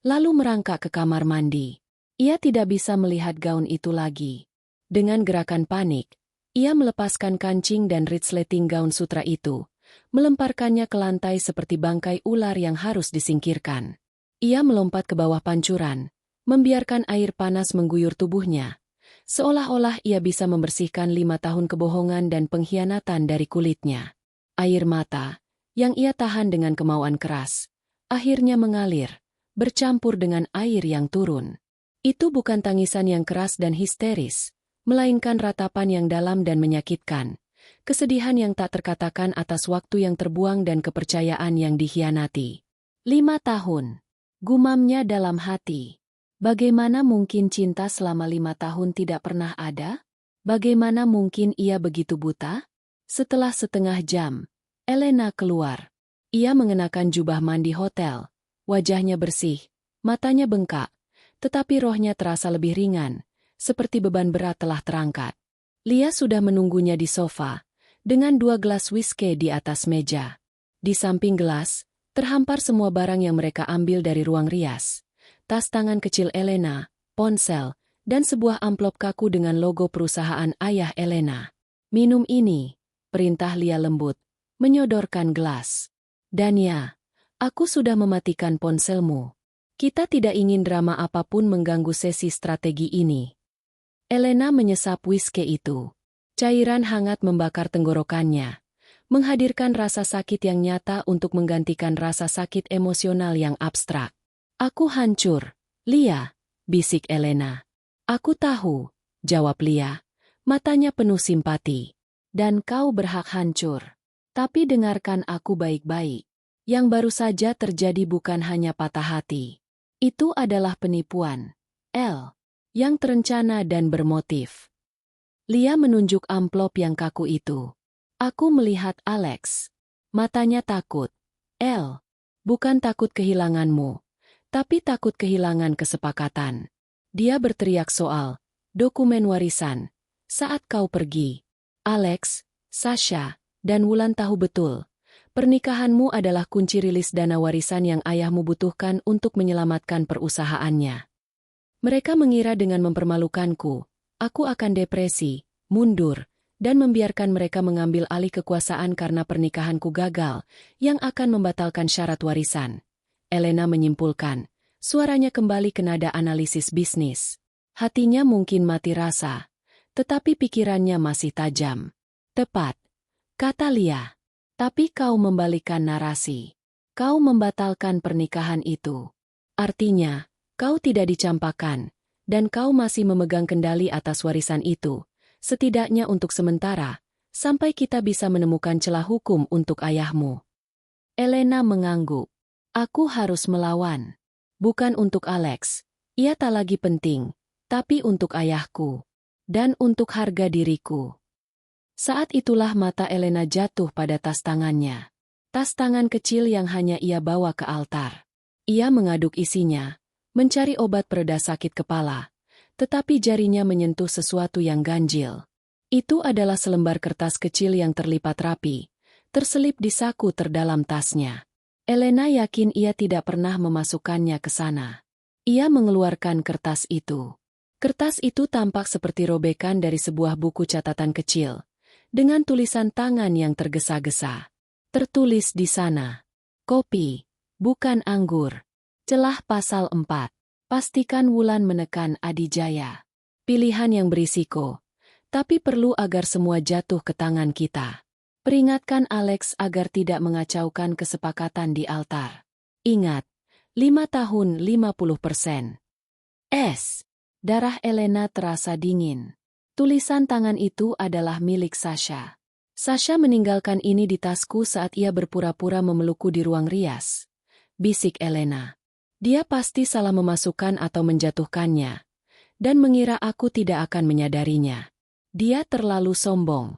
lalu merangkak ke kamar mandi. Ia tidak bisa melihat gaun itu lagi. Dengan gerakan panik, ia melepaskan kancing dan resleting gaun sutra itu, melemparkannya ke lantai seperti bangkai ular yang harus disingkirkan. Ia melompat ke bawah pancuran, membiarkan air panas mengguyur tubuhnya, seolah-olah ia bisa membersihkan 5 tahun kebohongan dan pengkhianatan dari kulitnya. Air mata, yang ia tahan dengan kemauan keras, akhirnya mengalir, bercampur dengan air yang turun. Itu bukan tangisan yang keras dan histeris, melainkan ratapan yang dalam dan menyakitkan, kesedihan yang tak terkatakan atas waktu yang terbuang dan kepercayaan yang dikhianati. 5 tahun, gumamnya dalam hati. Bagaimana mungkin cinta selama 5 tahun tidak pernah ada? Bagaimana mungkin ia begitu buta? Setelah setengah jam, Elena keluar. Ia mengenakan jubah mandi hotel, wajahnya bersih, matanya bengkak, tetapi rohnya terasa lebih ringan, seperti beban berat telah terangkat. Lia sudah menunggunya di sofa, dengan 2 gelas whisky di atas meja. Di samping gelas, terhampar semua barang yang mereka ambil dari ruang rias. Tas tangan kecil Elena, ponsel, dan sebuah amplop kaku dengan logo perusahaan ayah Elena. "Minum ini," perintah Lia lembut, menyodorkan gelas. "Dan ya, aku sudah mematikan ponselmu. Kita tidak ingin drama apapun mengganggu sesi strategi ini." Elena menyesap whisky itu. Cairan hangat membakar tenggorokannya, menghadirkan rasa sakit yang nyata untuk menggantikan rasa sakit emosional yang abstrak. "Aku hancur, Lia," bisik Elena. "Aku tahu," jawab Lia, matanya penuh simpati. "Dan kau berhak hancur. Tapi dengarkan aku baik-baik. Yang baru saja terjadi bukan hanya patah hati. Itu adalah penipuan, El, yang terencana dan bermotif." Lia menunjuk amplop yang kaku itu. "Aku melihat Alex. Matanya takut. El, bukan takut kehilanganmu, tapi takut kehilangan kesepakatan. Dia berteriak soal dokumen warisan saat kau pergi. Alex, Sasha, dan Wulan tahu betul. Pernikahanmu adalah kunci rilis dana warisan yang ayahmu butuhkan untuk menyelamatkan perusahaannya. Mereka mengira dengan mempermalukanku, aku akan depresi, mundur, dan membiarkan mereka mengambil alih kekuasaan karena pernikahanku gagal, yang akan membatalkan syarat warisan. Elena menyimpulkan. Suaranya kembali ke nada analisis bisnis. Hatinya mungkin mati rasa, tetapi pikirannya masih tajam. Tepat, kata Lia. Tapi kau membalikkan narasi. Kau membatalkan pernikahan itu. Artinya, kau tidak dicampakkan, dan kau masih memegang kendali atas warisan itu, setidaknya untuk sementara, sampai kita bisa menemukan celah hukum untuk ayahmu. Elena mengangguk. Aku harus melawan. Bukan untuk Alex, ia tak lagi penting, tapi untuk ayahku. Dan untuk harga diriku. Saat itulah mata Elena jatuh pada tas tangannya. Tas tangan kecil yang hanya ia bawa ke altar. Ia mengaduk isinya, mencari obat pereda sakit kepala, tetapi jarinya menyentuh sesuatu yang ganjil. Itu adalah selembar kertas kecil yang terlipat rapi, terselip di saku terdalam tasnya. Elena yakin ia tidak pernah memasukkannya ke sana. Ia mengeluarkan kertas itu. Kertas itu tampak seperti robekan dari sebuah buku catatan kecil, dengan tulisan tangan yang tergesa-gesa. Tertulis di sana, kopi, bukan anggur. Celah pasal 4. Pastikan Wulan menekan Adijaya. Pilihan yang berisiko, tapi perlu agar semua jatuh ke tangan kita. Peringatkan Alex agar tidak mengacaukan kesepakatan di altar. Ingat, 5 tahun 50%. Darah Elena terasa dingin. Tulisan tangan itu adalah milik Sasha. Sasha meninggalkan ini di tasku saat ia berpura-pura memelukku di ruang rias. Bisik Elena. Dia pasti salah memasukkan atau menjatuhkannya, dan mengira aku tidak akan menyadarinya. Dia terlalu sombong.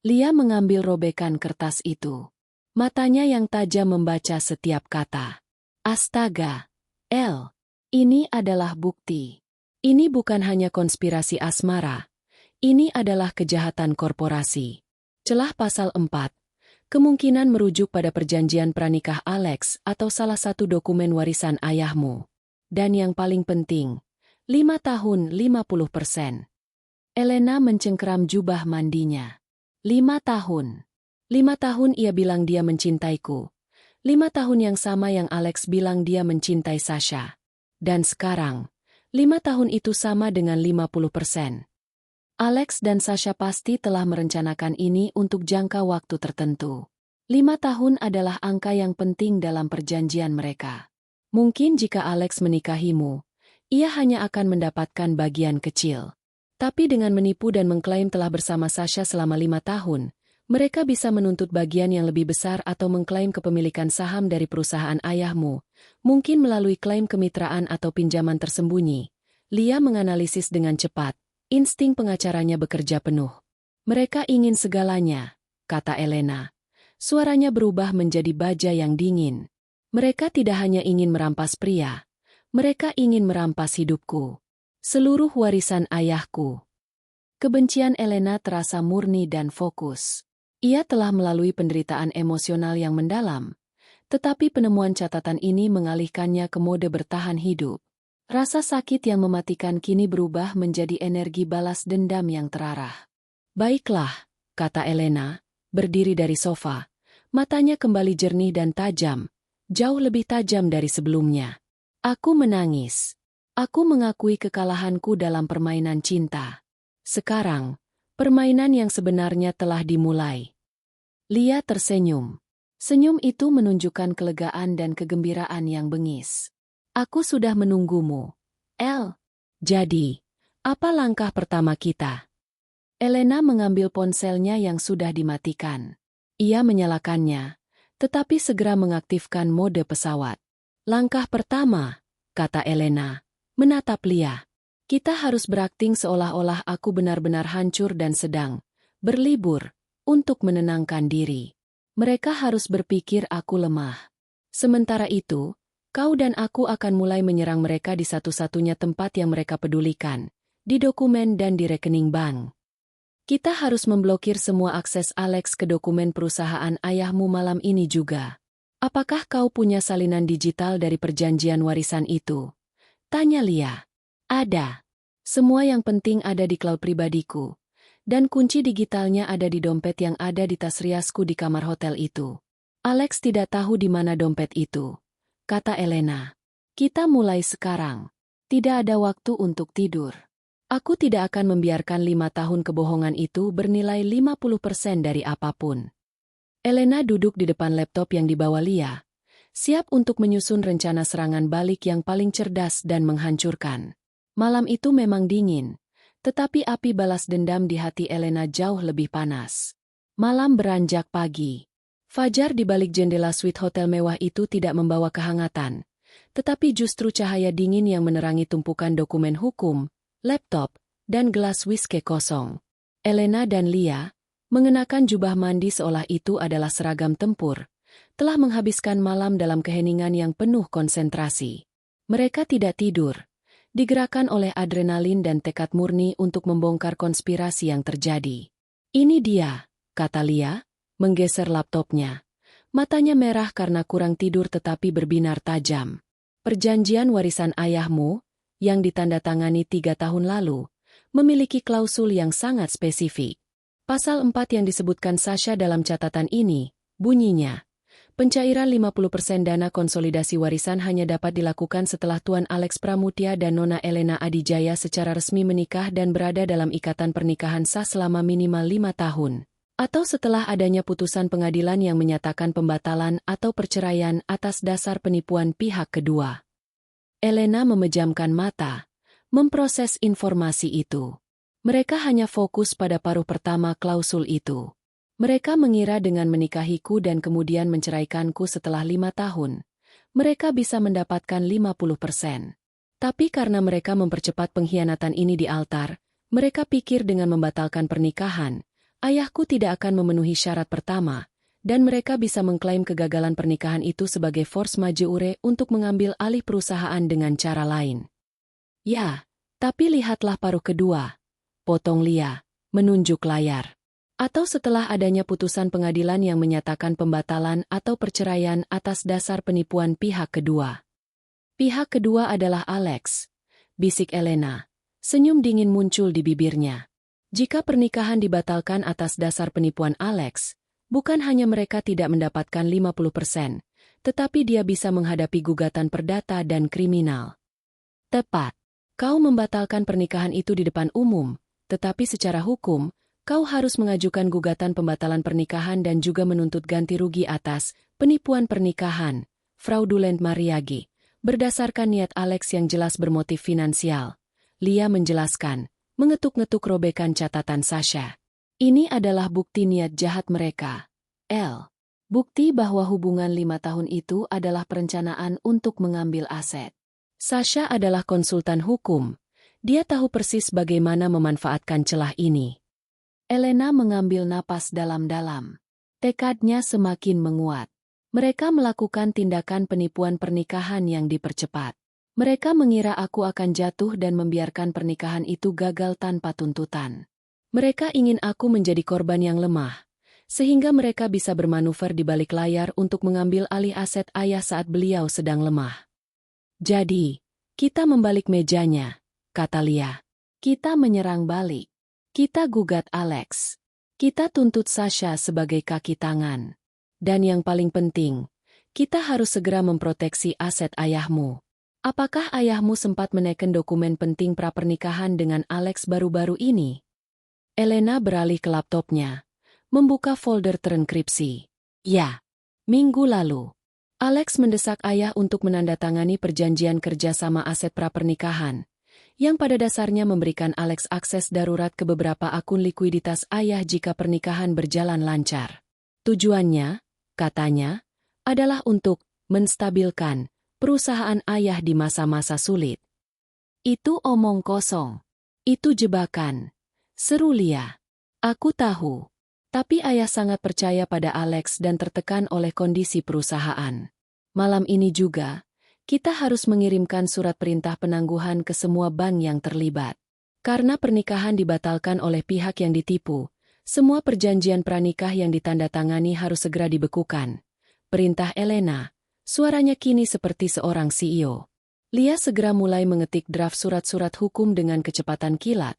Lia mengambil robekan kertas itu. Matanya yang tajam membaca setiap kata. Astaga, El, ini adalah bukti. Ini bukan hanya konspirasi asmara. Ini adalah kejahatan korporasi. Celah pasal 4. Kemungkinan merujuk pada perjanjian pranikah Alex atau salah satu dokumen warisan ayahmu. Dan yang paling penting, 5 tahun 50%. Elena mencengkeram jubah mandinya. 5 tahun. 5 tahun ia bilang dia mencintaiku. 5 tahun yang sama yang Alex bilang dia mencintai Sasha. Dan sekarang, 5 tahun itu sama dengan 50%. Alex dan Sasha pasti telah merencanakan ini untuk jangka waktu tertentu. 5 tahun adalah angka yang penting dalam perjanjian mereka. Mungkin jika Alex menikahimu, ia hanya akan mendapatkan bagian kecil. Tapi dengan menipu dan mengklaim telah bersama Sasha selama 5 tahun, mereka bisa menuntut bagian yang lebih besar atau mengklaim kepemilikan saham dari perusahaan ayahmu, mungkin melalui klaim kemitraan atau pinjaman tersembunyi. Lia menganalisis dengan cepat, insting pengacaranya bekerja penuh. Mereka ingin segalanya, kata Elena. Suaranya berubah menjadi baja yang dingin. Mereka tidak hanya ingin merampas pria, mereka ingin merampas hidupku. Seluruh warisan ayahku. Kebencian Elena terasa murni dan fokus. Ia telah melalui penderitaan emosional yang mendalam, tetapi penemuan catatan ini mengalihkannya ke mode bertahan hidup. Rasa sakit yang mematikan kini berubah menjadi energi balas dendam yang terarah. Baiklah, kata Elena, berdiri dari sofa. Matanya kembali jernih dan tajam, jauh lebih tajam dari sebelumnya. Aku menangis. Aku mengakui kekalahanku dalam permainan cinta. Sekarang, permainan yang sebenarnya telah dimulai. Lia tersenyum. Senyum itu menunjukkan kelegaan dan kegembiraan yang bengis. Aku sudah menunggumu, El. Jadi, apa langkah pertama kita? Elena mengambil ponselnya yang sudah dimatikan. Ia menyalakannya, tetapi segera mengaktifkan mode pesawat. Langkah pertama, kata Elena. Menatap Lia. Kita harus berakting seolah-olah aku benar-benar hancur dan sedang berlibur untuk menenangkan diri. Mereka harus berpikir aku lemah. Sementara itu, kau dan aku akan mulai menyerang mereka di satu-satunya tempat yang mereka pedulikan, di dokumen dan di rekening bank. Kita harus memblokir semua akses Alex ke dokumen perusahaan ayahmu malam ini juga. Apakah kau punya salinan digital dari perjanjian warisan itu? Tanya Lia. Ada. Semua yang penting ada di cloud pribadiku. Dan kunci digitalnya ada di dompet yang ada di tas riasku di kamar hotel itu. Alex tidak tahu di mana dompet itu. kata Elena. Kita mulai sekarang. Tidak ada waktu untuk tidur. Aku tidak akan membiarkan 5 tahun kebohongan itu bernilai 50% dari apapun. Elena duduk di depan laptop yang dibawa Lia, siap untuk menyusun rencana serangan balik yang paling cerdas dan menghancurkan. Malam itu memang dingin, tetapi api balas dendam di hati Elena jauh lebih panas. Malam beranjak pagi. Fajar di balik jendela suite hotel mewah itu tidak membawa kehangatan, tetapi justru cahaya dingin yang menerangi tumpukan dokumen hukum, laptop, dan gelas whisky kosong. Elena dan Lia, mengenakan jubah mandi seolah itu adalah seragam tempur, telah menghabiskan malam dalam keheningan yang penuh konsentrasi. Mereka tidak tidur, digerakkan oleh adrenalin dan tekad murni untuk membongkar konspirasi yang terjadi. Ini dia, kata Lia, menggeser laptopnya. Matanya merah karena kurang tidur tetapi berbinar tajam. Perjanjian warisan ayahmu, yang ditandatangani 3 tahun lalu, memiliki klausul yang sangat spesifik. Pasal 4 yang disebutkan Sasha dalam catatan ini, bunyinya, pencairan 50% dana konsolidasi warisan hanya dapat dilakukan setelah Tuan Alex Pramudia dan Nona Elena Adijaya secara resmi menikah dan berada dalam ikatan pernikahan sah selama minimal 5 tahun. Atau setelah adanya putusan pengadilan yang menyatakan pembatalan atau perceraian atas dasar penipuan pihak kedua. Elena memejamkan mata, memproses informasi itu. Mereka hanya fokus pada paruh pertama klausul itu. Mereka mengira dengan menikahiku dan kemudian menceraikanku setelah 5 tahun, mereka bisa mendapatkan 50%. Tapi karena mereka mempercepat pengkhianatan ini di altar, mereka pikir dengan membatalkan pernikahan, ayahku tidak akan memenuhi syarat pertama, dan mereka bisa mengklaim kegagalan pernikahan itu sebagai force majeure untuk mengambil alih perusahaan dengan cara lain. Ya, tapi lihatlah paruh kedua, potong Lia, menunjuk layar. Atau setelah adanya putusan pengadilan yang menyatakan pembatalan atau perceraian atas dasar penipuan pihak kedua. Pihak kedua adalah Alex, bisik Elena. Senyum dingin muncul di bibirnya. Jika pernikahan dibatalkan atas dasar penipuan Alex, bukan hanya mereka tidak mendapatkan 50%, tetapi dia bisa menghadapi gugatan perdata dan kriminal. Tepat. Kau membatalkan pernikahan itu di depan umum, tetapi secara hukum, kau harus mengajukan gugatan pembatalan pernikahan dan juga menuntut ganti rugi atas penipuan pernikahan, fraudulent marriage, berdasarkan niat Alex yang jelas bermotif finansial. Lia menjelaskan, mengetuk-ngetuk robekan catatan Sasha. Ini adalah bukti niat jahat mereka. Bukti bahwa hubungan 5 tahun itu adalah perencanaan untuk mengambil aset. Sasha adalah konsultan hukum. Dia tahu persis bagaimana memanfaatkan celah ini. Elena mengambil napas dalam-dalam. Tekadnya semakin menguat. Mereka melakukan tindakan penipuan pernikahan yang dipercepat. Mereka mengira aku akan jatuh dan membiarkan pernikahan itu gagal tanpa tuntutan. Mereka ingin aku menjadi korban yang lemah, sehingga mereka bisa bermanuver di balik layar untuk mengambil alih aset ayah saat beliau sedang lemah. Jadi, kita membalik mejanya, kata Lia. Kita menyerang balik. Kita gugat Alex. Kita tuntut Sasha sebagai kaki tangan. Dan yang paling penting, kita harus segera memproteksi aset ayahmu. Apakah ayahmu sempat menekan dokumen penting prapernikahan dengan Alex baru-baru ini? Elena beralih ke laptopnya, membuka folder terenkripsi. Ya, minggu lalu. Alex mendesak ayah untuk menandatangani perjanjian kerjasama aset prapernikahan, yang pada dasarnya memberikan Alex akses darurat ke beberapa akun likuiditas ayah jika pernikahan berjalan lancar. Tujuannya, katanya, adalah untuk menstabilkan perusahaan ayah di masa-masa sulit. Itu omong kosong. Itu jebakan. Seru Lia. Aku tahu. Tapi ayah sangat percaya pada Alex dan tertekan oleh kondisi perusahaan. Malam ini juga, kita harus mengirimkan surat perintah penangguhan ke semua bank yang terlibat. Karena pernikahan dibatalkan oleh pihak yang ditipu, semua perjanjian pranikah yang ditandatangani harus segera dibekukan. Perintah Elena. Suaranya kini seperti seorang CEO. Lia segera mulai mengetik draft surat-surat hukum dengan kecepatan kilat.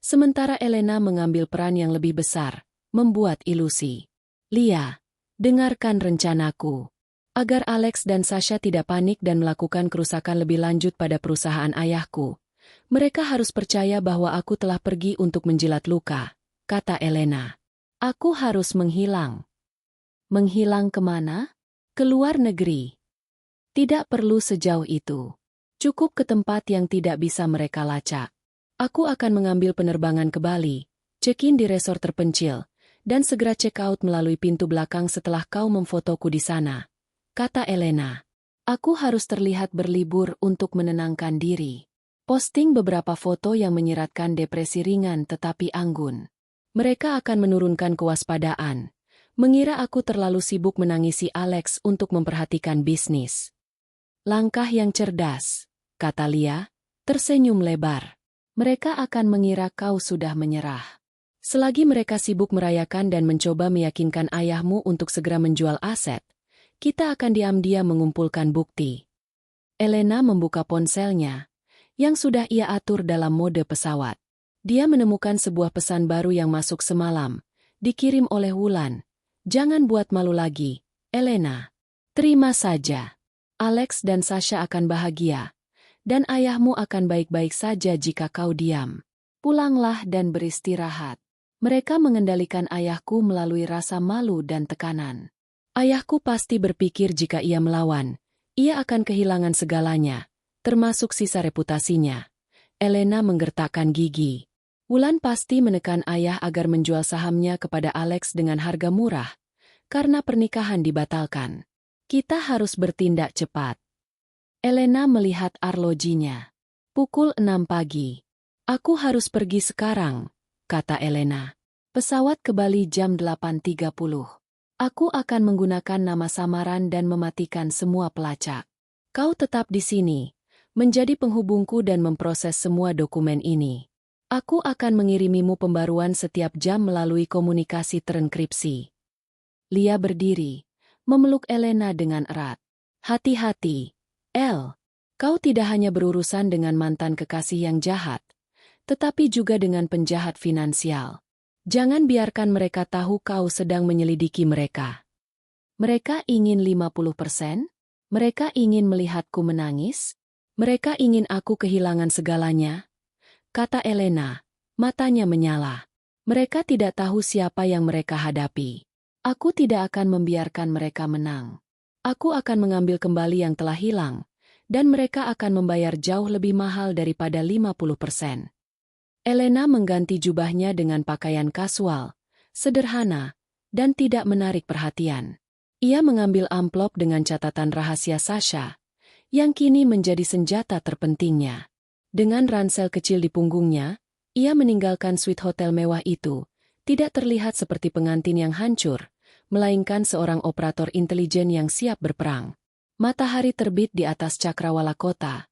Sementara Elena mengambil peran yang lebih besar, membuat ilusi. Lia, dengarkan rencanaku. Agar Alex dan Sasha tidak panik dan melakukan kerusakan lebih lanjut pada perusahaan ayahku, mereka harus percaya bahwa aku telah pergi untuk menjilat luka, kata Elena. Aku harus menghilang. Menghilang kemana? Ke luar negeri. Tidak perlu sejauh itu. Cukup ke tempat yang tidak bisa mereka lacak. Aku akan mengambil penerbangan ke Bali, check-in di resort terpencil, dan segera check-out melalui pintu belakang setelah kau memfotoku di sana, kata Elena. Aku harus terlihat berlibur untuk menenangkan diri. Posting beberapa foto yang menyiratkan depresi ringan tetapi anggun. Mereka akan menurunkan kewaspadaan, mengira aku terlalu sibuk menangisi Alex untuk memperhatikan bisnis. Langkah yang cerdas, kata Lia, tersenyum lebar. Mereka akan mengira kau sudah menyerah. Selagi mereka sibuk merayakan dan mencoba meyakinkan ayahmu untuk segera menjual aset, kita akan diam-diam mengumpulkan bukti. Elena membuka ponselnya, yang sudah ia atur dalam mode pesawat. Dia menemukan sebuah pesan baru yang masuk semalam, dikirim oleh Wulan. Jangan buat malu lagi, Elena. Terima saja. Alex dan Sasha akan bahagia, dan ayahmu akan baik-baik saja jika kau diam. Pulanglah dan beristirahat. Mereka mengendalikan ayahku melalui rasa malu dan tekanan. Ayahku pasti berpikir jika ia melawan, ia akan kehilangan segalanya, termasuk sisa reputasinya. Elena menggertakkan gigi. Wulan pasti menekan ayah agar menjual sahamnya kepada Alex dengan harga murah, karena pernikahan dibatalkan. Kita harus bertindak cepat. Elena melihat arlojinya. Pukul 6 pagi. Aku harus pergi sekarang, kata Elena. Pesawat ke Bali jam 8.30. Aku akan menggunakan nama samaran dan mematikan semua pelacak. Kau tetap di sini, menjadi penghubungku dan memproses semua dokumen ini. Aku akan mengirimimu pembaruan setiap jam melalui komunikasi terenkripsi. Lia berdiri, memeluk Elena dengan erat. Hati-hati, El. Kau tidak hanya berurusan dengan mantan kekasih yang jahat, tetapi juga dengan penjahat finansial. Jangan biarkan mereka tahu kau sedang menyelidiki mereka. Mereka ingin 50%? Mereka ingin melihatku menangis? Mereka ingin aku kehilangan segalanya? Kata Elena, matanya menyala. Mereka tidak tahu siapa yang mereka hadapi. Aku tidak akan membiarkan mereka menang. Aku akan mengambil kembali yang telah hilang, dan mereka akan membayar jauh lebih mahal daripada 50%. Elena mengganti jubahnya dengan pakaian kasual, sederhana, dan tidak menarik perhatian. Ia mengambil amplop dengan catatan rahasia Sasha, yang kini menjadi senjata terpentingnya. Dengan ransel kecil di punggungnya, ia meninggalkan suite hotel mewah itu, tidak terlihat seperti pengantin yang hancur, melainkan seorang operator intelijen yang siap berperang. Matahari terbit di atas cakrawala kota,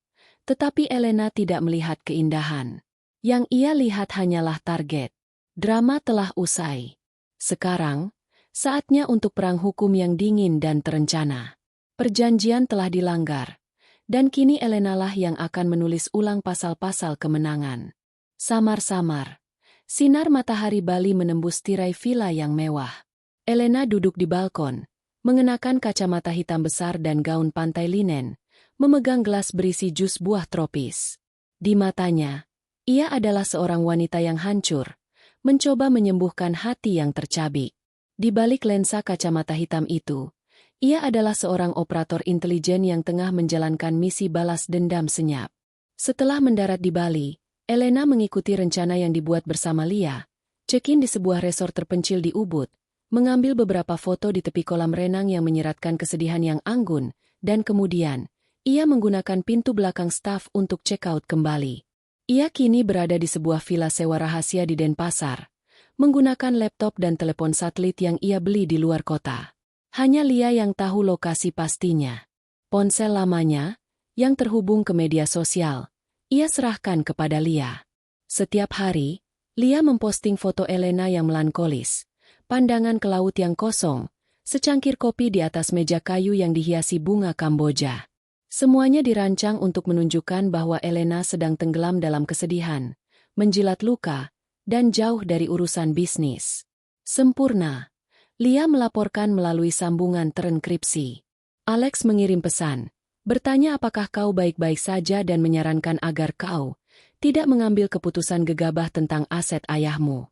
tetapi Elena tidak melihat keindahan. Yang ia lihat hanyalah target. Drama telah usai. Sekarang, saatnya untuk perang hukum yang dingin dan terencana. Perjanjian telah dilanggar, dan kini Elena lah yang akan menulis ulang pasal-pasal kemenangan. Samar-samar, sinar matahari Bali menembus tirai villa yang mewah. Elena duduk di balkon, mengenakan kacamata hitam besar dan gaun pantai linen, memegang gelas berisi jus buah tropis. Di matanya, ia adalah seorang wanita yang hancur, mencoba menyembuhkan hati yang tercabik. Di balik lensa kacamata hitam itu, ia adalah seorang operator intelijen yang tengah menjalankan misi balas dendam senyap. Setelah mendarat di Bali, Elena mengikuti rencana yang dibuat bersama Lia, check-in di sebuah resort terpencil di Ubud, mengambil beberapa foto di tepi kolam renang yang menyiratkan kesedihan yang anggun, dan kemudian, ia menggunakan pintu belakang staf untuk check-out kembali. Ia kini berada di sebuah villa sewa rahasia di Denpasar, menggunakan laptop dan telepon satelit yang ia beli di luar kota. Hanya Lia yang tahu lokasi pastinya. Ponsel lamanya, yang terhubung ke media sosial, ia serahkan kepada Lia. Setiap hari, Lia memposting foto Elena yang melankolis, pandangan ke laut yang kosong, secangkir kopi di atas meja kayu yang dihiasi bunga Kamboja. Semuanya dirancang untuk menunjukkan bahwa Elena sedang tenggelam dalam kesedihan, menjilat luka, dan jauh dari urusan bisnis. Sempurna, Lia melaporkan melalui sambungan terenkripsi. Alex mengirim pesan, bertanya apakah kau baik-baik saja dan menyarankan agar kau tidak mengambil keputusan gegabah tentang aset ayahmu.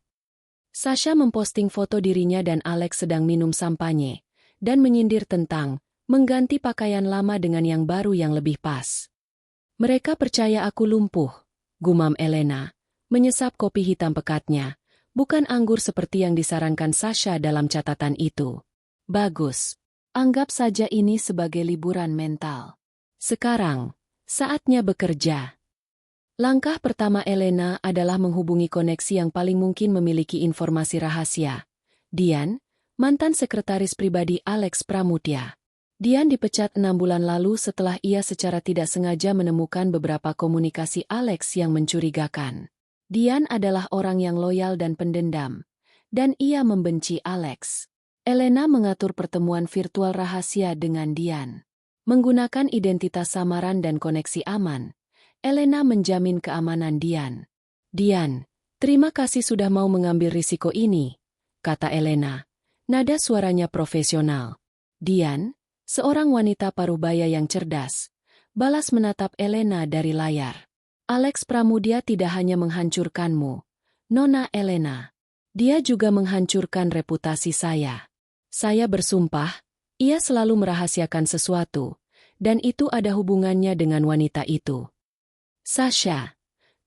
Sasha memposting foto dirinya dan Alex sedang minum sampanye, dan menyindir tentang mengganti pakaian lama dengan yang baru yang lebih pas. Mereka percaya aku lumpuh, gumam Elena, menyesap kopi hitam pekatnya, bukan anggur seperti yang disarankan Sasha dalam catatan itu. Bagus. Anggap saja ini sebagai liburan mental. Sekarang, saatnya bekerja. Langkah pertama Elena adalah menghubungi koneksi yang paling mungkin memiliki informasi rahasia. Dian, mantan sekretaris pribadi Alex Pramudya. Dian dipecat 6 bulan lalu setelah ia secara tidak sengaja menemukan beberapa komunikasi Alex yang mencurigakan. Dian adalah orang yang loyal dan pendendam, dan ia membenci Alex. Elena mengatur pertemuan virtual rahasia dengan Dian. Menggunakan identitas samaran dan koneksi aman, Elena menjamin keamanan Dian. Dian, terima kasih sudah mau mengambil risiko ini, kata Elena. Nada suaranya profesional. Dian, seorang wanita parubaya yang cerdas, balas menatap Elena dari layar. Alex Pramudya tidak hanya menghancurkanmu, Nona Elena. Dia juga menghancurkan reputasi saya. Saya bersumpah, ia selalu merahasiakan sesuatu, dan itu ada hubungannya dengan wanita itu. Sasha,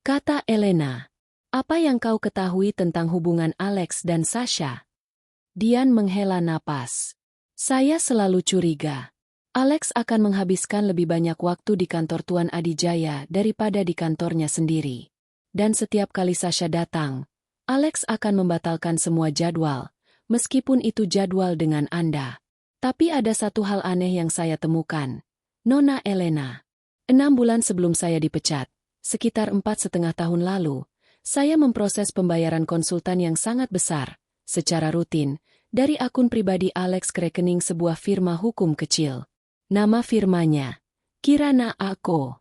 kata Elena, apa yang kau ketahui tentang hubungan Alex dan Sasha? Dian menghela napas. Saya selalu curiga. Alex akan menghabiskan lebih banyak waktu di kantor Tuan Adijaya daripada di kantornya sendiri. Dan setiap kali Sasha datang, Alex akan membatalkan semua jadwal, meskipun itu jadwal dengan Anda. Tapi ada satu hal aneh yang saya temukan, Nona Elena. 6 bulan sebelum saya dipecat, sekitar 4,5 tahun lalu, saya memproses pembayaran konsultan yang sangat besar, secara rutin, dari akun pribadi Alex ke rekening sebuah firma hukum kecil. Nama firmanya, Kirana & Co.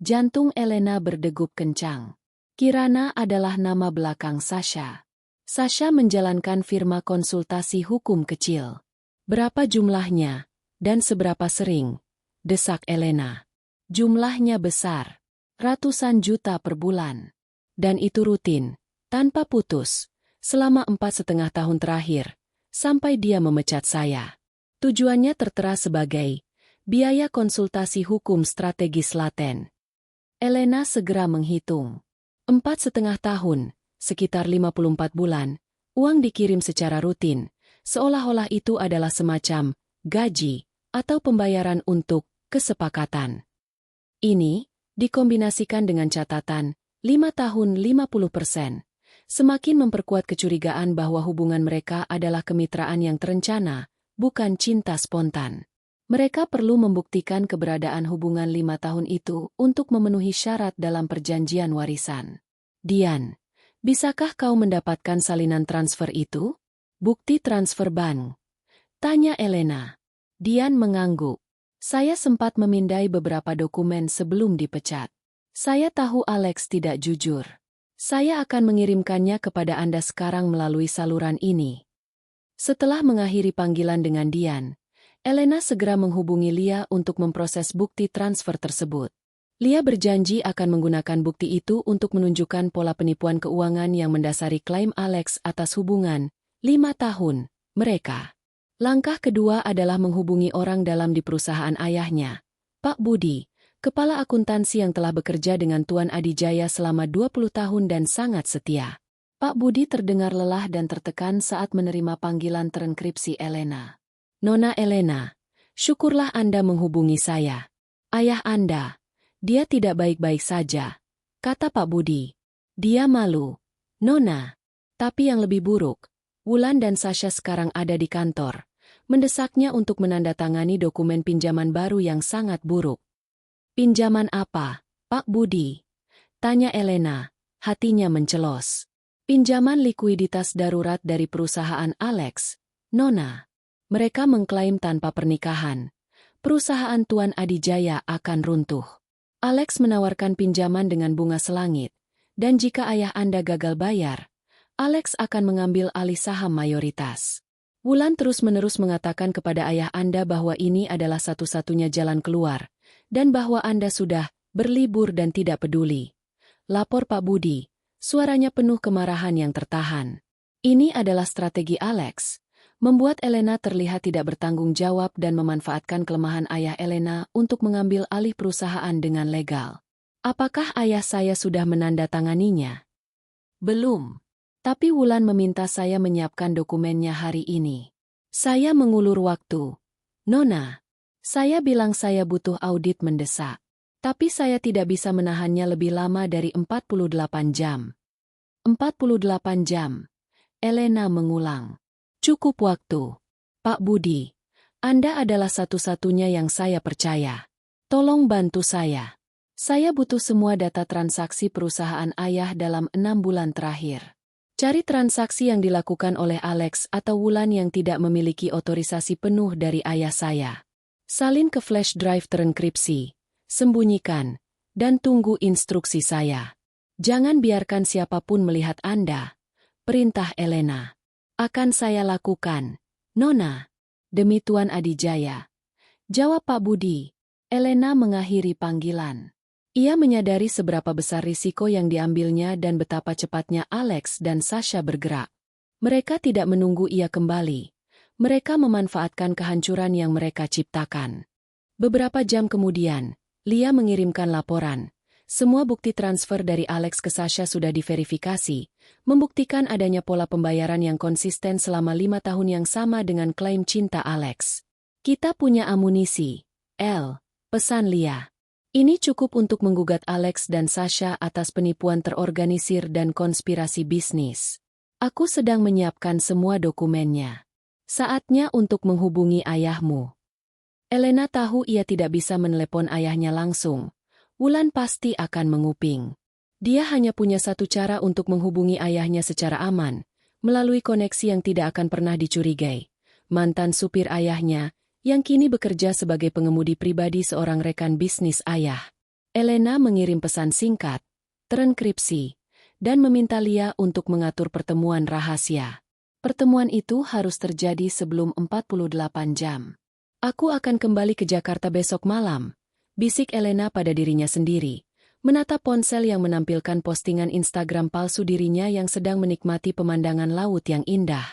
Jantung Elena berdegup kencang. Kirana adalah nama belakang Sasha. Sasha menjalankan firma konsultasi hukum kecil. Berapa jumlahnya, dan seberapa sering? Desak Elena. Jumlahnya besar. Ratusan juta per bulan. Dan itu rutin, tanpa putus, selama 4,5 tahun terakhir, sampai dia memecat saya. Tujuannya tertera sebagai biaya konsultasi hukum strategis laten. Elena segera menghitung. 4,5 tahun. Sekitar 54 bulan, uang dikirim secara rutin, seolah-olah itu adalah semacam gaji atau pembayaran untuk kesepakatan. Ini dikombinasikan dengan catatan 5 tahun 50%, semakin memperkuat kecurigaan bahwa hubungan mereka adalah kemitraan yang terencana, bukan cinta spontan. Mereka perlu membuktikan keberadaan hubungan 5 tahun itu untuk memenuhi syarat dalam perjanjian warisan. Dian, bisakah kau mendapatkan salinan transfer itu? Bukti transfer bank? Tanya Elena. Dian mengangguk. Saya sempat memindai beberapa dokumen sebelum dipecat. Saya tahu Alex tidak jujur. Saya akan mengirimkannya kepada Anda sekarang melalui saluran ini. Setelah mengakhiri panggilan dengan Dian, Elena segera menghubungi Lia untuk memproses bukti transfer tersebut. Lia berjanji akan menggunakan bukti itu untuk menunjukkan pola penipuan keuangan yang mendasari klaim Alex atas hubungan 5 tahun mereka. Langkah kedua adalah menghubungi orang dalam di perusahaan ayahnya, Pak Budi, kepala akuntansi yang telah bekerja dengan Tuan Adijaya selama 20 tahun dan sangat setia. Pak Budi terdengar lelah dan tertekan saat menerima panggilan terenkripsi Elena. Nona Elena, syukurlah Anda menghubungi saya. Ayah Anda, dia tidak baik-baik saja, kata Pak Budi. Dia malu. Nona. Tapi yang lebih buruk, Wulan dan Sasha sekarang ada di kantor, mendesaknya untuk menandatangani dokumen pinjaman baru yang sangat buruk. Pinjaman apa, Pak Budi? Tanya Elena, hatinya mencelos. Pinjaman likuiditas darurat dari perusahaan Alex, Nona. Mereka mengklaim tanpa pernikahan, perusahaan Tuan Adijaya akan runtuh. Alex menawarkan pinjaman dengan bunga selangit, dan jika ayah Anda gagal bayar, Alex akan mengambil alih saham mayoritas. Wulan terus-menerus mengatakan kepada ayah Anda bahwa ini adalah satu-satunya jalan keluar, dan bahwa Anda sudah berlibur dan tidak peduli. Lapor Pak Budi, suaranya penuh kemarahan yang tertahan. Ini adalah strategi Alex, membuat Elena terlihat tidak bertanggung jawab dan memanfaatkan kelemahan ayah Elena untuk mengambil alih perusahaan dengan legal. Apakah ayah saya sudah menandatanganinya? Belum. Tapi Wulan meminta saya menyiapkan dokumennya hari ini. Saya mengulur waktu. Nona, saya bilang saya butuh audit mendesak. Tapi saya tidak bisa menahannya lebih lama dari 48 jam. 48 jam. Elena mengulang. Cukup waktu. Pak Budi, Anda adalah satu-satunya yang saya percaya. Tolong bantu saya. Saya butuh semua data transaksi perusahaan ayah dalam 6 bulan terakhir. Cari transaksi yang dilakukan oleh Alex atau Wulan yang tidak memiliki otorisasi penuh dari ayah saya. Salin ke flash drive terenkripsi, sembunyikan, dan tunggu instruksi saya. Jangan biarkan siapapun melihat Anda. Perintah Elena. Akan saya lakukan, Nona. Demi Tuan Adijaya. Jawab Pak Budi. Elena mengakhiri panggilan. Ia menyadari seberapa besar risiko yang diambilnya dan betapa cepatnya Alex dan Sasha bergerak. Mereka tidak menunggu ia kembali. Mereka memanfaatkan kehancuran yang mereka ciptakan. Beberapa jam kemudian, Lia mengirimkan laporan. Semua bukti transfer dari Alex ke Sasha sudah diverifikasi, membuktikan adanya pola pembayaran yang konsisten selama 5 tahun yang sama dengan klaim cinta Alex. Kita punya amunisi, El, pesan Lia. Ini cukup untuk menggugat Alex dan Sasha atas penipuan terorganisir dan konspirasi bisnis. Aku sedang menyiapkan semua dokumennya. Saatnya untuk menghubungi ayahmu. Elena tahu ia tidak bisa menelepon ayahnya langsung. Wulan pasti akan menguping. Dia hanya punya satu cara untuk menghubungi ayahnya secara aman, melalui koneksi yang tidak akan pernah dicurigai. Mantan supir ayahnya, yang kini bekerja sebagai pengemudi pribadi seorang rekan bisnis ayah. Elena mengirim pesan singkat, terenkripsi, dan meminta Lia untuk mengatur pertemuan rahasia. Pertemuan itu harus terjadi sebelum 48 jam. Aku akan kembali ke Jakarta besok malam, bisik Elena pada dirinya sendiri, menatap ponsel yang menampilkan postingan Instagram palsu dirinya yang sedang menikmati pemandangan laut yang indah.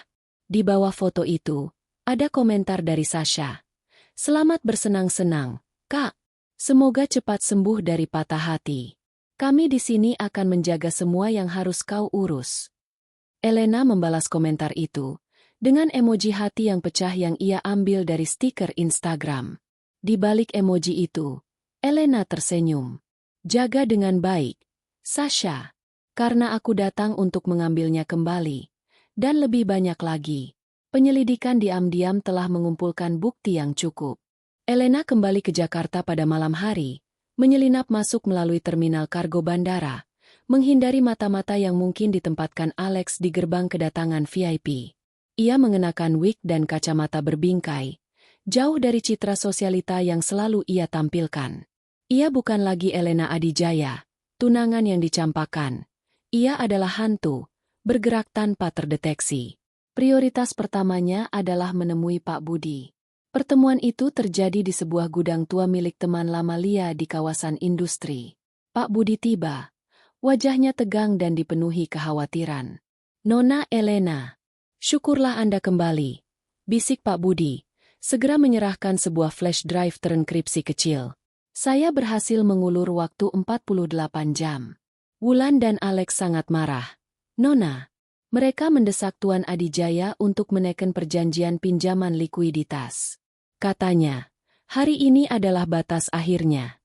Di bawah foto itu, ada komentar dari Sasha. Selamat bersenang-senang, Kak. Semoga cepat sembuh dari patah hati. Kami di sini akan menjaga semua yang harus kau urus. Elena membalas komentar itu dengan emoji hati yang pecah yang ia ambil dari stiker Instagram. Di balik emoji itu, Elena tersenyum. Jaga dengan baik, Sasha. Karena aku datang untuk mengambilnya kembali. Dan lebih banyak lagi. Penyelidikan diam-diam telah mengumpulkan bukti yang cukup. Elena kembali ke Jakarta pada malam hari, menyelinap masuk melalui terminal kargo bandara, menghindari mata-mata yang mungkin ditempatkan Alex di gerbang kedatangan VIP. Ia mengenakan wig dan kacamata berbingkai, jauh dari citra sosialita yang selalu ia tampilkan. Ia bukan lagi Elena Adijaya, tunangan yang dicampakkan. Ia adalah hantu, bergerak tanpa terdeteksi. Prioritas pertamanya adalah menemui Pak Budi. Pertemuan itu terjadi di sebuah gudang tua milik teman lama Lia di kawasan industri. Pak Budi tiba. Wajahnya tegang dan dipenuhi kekhawatiran. Nona Elena, syukurlah Anda kembali, bisik Pak Budi, segera menyerahkan sebuah flash drive terenkripsi kecil. Saya berhasil mengulur waktu 48 jam. Wulan dan Alex sangat marah. Nona, mereka mendesak Tuan Adijaya untuk menekan perjanjian pinjaman likuiditas. Katanya, hari ini adalah batas akhirnya.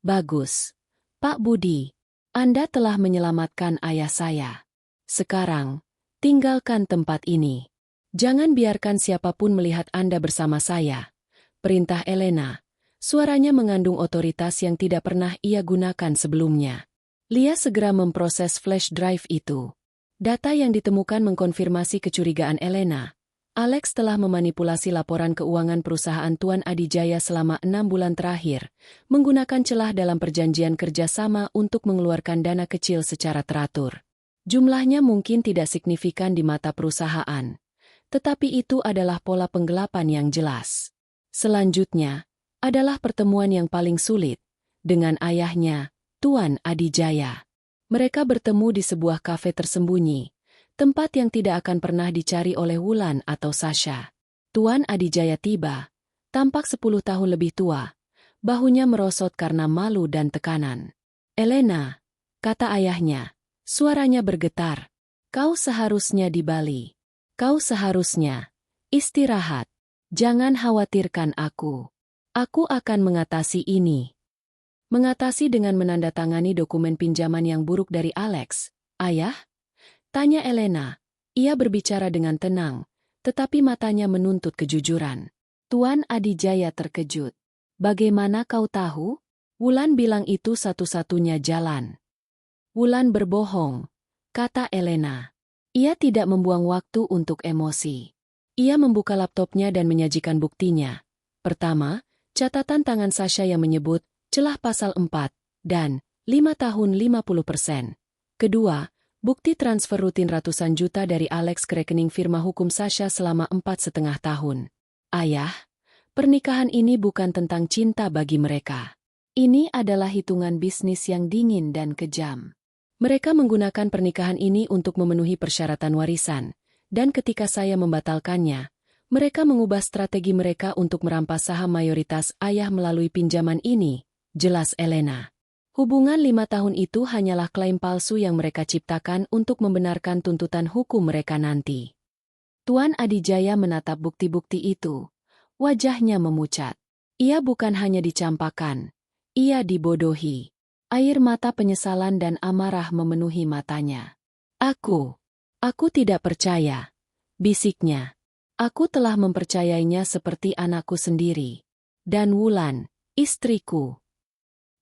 Bagus. Pak Budi, Anda telah menyelamatkan ayah saya. Sekarang, tinggalkan tempat ini. Jangan biarkan siapapun melihat Anda bersama saya. Perintah Elena. Suaranya mengandung otoritas yang tidak pernah ia gunakan sebelumnya. Lia segera memproses flash drive itu. Data yang ditemukan mengkonfirmasi kecurigaan Elena. Alex telah memanipulasi laporan keuangan perusahaan Tuan Adijaya selama 6 bulan terakhir, menggunakan celah dalam perjanjian kerjasama untuk mengeluarkan dana kecil secara teratur. Jumlahnya mungkin tidak signifikan di mata perusahaan. tetapi itu adalah pola penggelapan yang jelas. Selanjutnya, adalah pertemuan yang paling sulit, dengan ayahnya, Tuan Adijaya. Mereka bertemu di sebuah kafe tersembunyi, tempat yang tidak akan pernah dicari oleh Wulan atau Sasha. Tuan Adijaya tiba, tampak 10 tahun lebih tua, bahunya merosot karena malu dan tekanan. "Elena," kata ayahnya, suaranya bergetar, "kau seharusnya di Bali. Kau seharusnya istirahat. Jangan khawatirkan aku. Aku akan mengatasi ini." "Mengatasi dengan menandatangani dokumen pinjaman yang buruk dari Alex, ayah?" tanya Elena. Ia berbicara dengan tenang, tetapi matanya menuntut kejujuran. Tuan Adijaya terkejut. "Bagaimana kau tahu?" "Wulan bilang itu satu-satunya jalan." "Wulan berbohong," kata Elena. Ia tidak membuang waktu untuk emosi. Ia membuka laptopnya dan menyajikan buktinya. Pertama, catatan tangan Sasha yang menyebut celah pasal 4 dan 5 tahun 50%. Kedua, bukti transfer rutin ratusan juta dari Alex ke rekening firma hukum Sasha selama 4,5 tahun. "Ayah, pernikahan ini bukan tentang cinta bagi mereka. Ini adalah hitungan bisnis yang dingin dan kejam. Mereka menggunakan pernikahan ini untuk memenuhi persyaratan warisan, dan ketika saya membatalkannya, mereka mengubah strategi mereka untuk merampas saham mayoritas ayah melalui pinjaman ini," jelas Elena. "Hubungan 5 tahun itu hanyalah klaim palsu yang mereka ciptakan untuk membenarkan tuntutan hukum mereka nanti." Tuan Adijaya menatap bukti-bukti itu. Wajahnya memucat. Ia bukan hanya dicampakkan, ia dibodohi. Air mata penyesalan dan amarah memenuhi matanya. Aku tidak percaya," bisiknya. "Aku telah mempercayainya seperti anakku sendiri. Dan Wulan, istriku.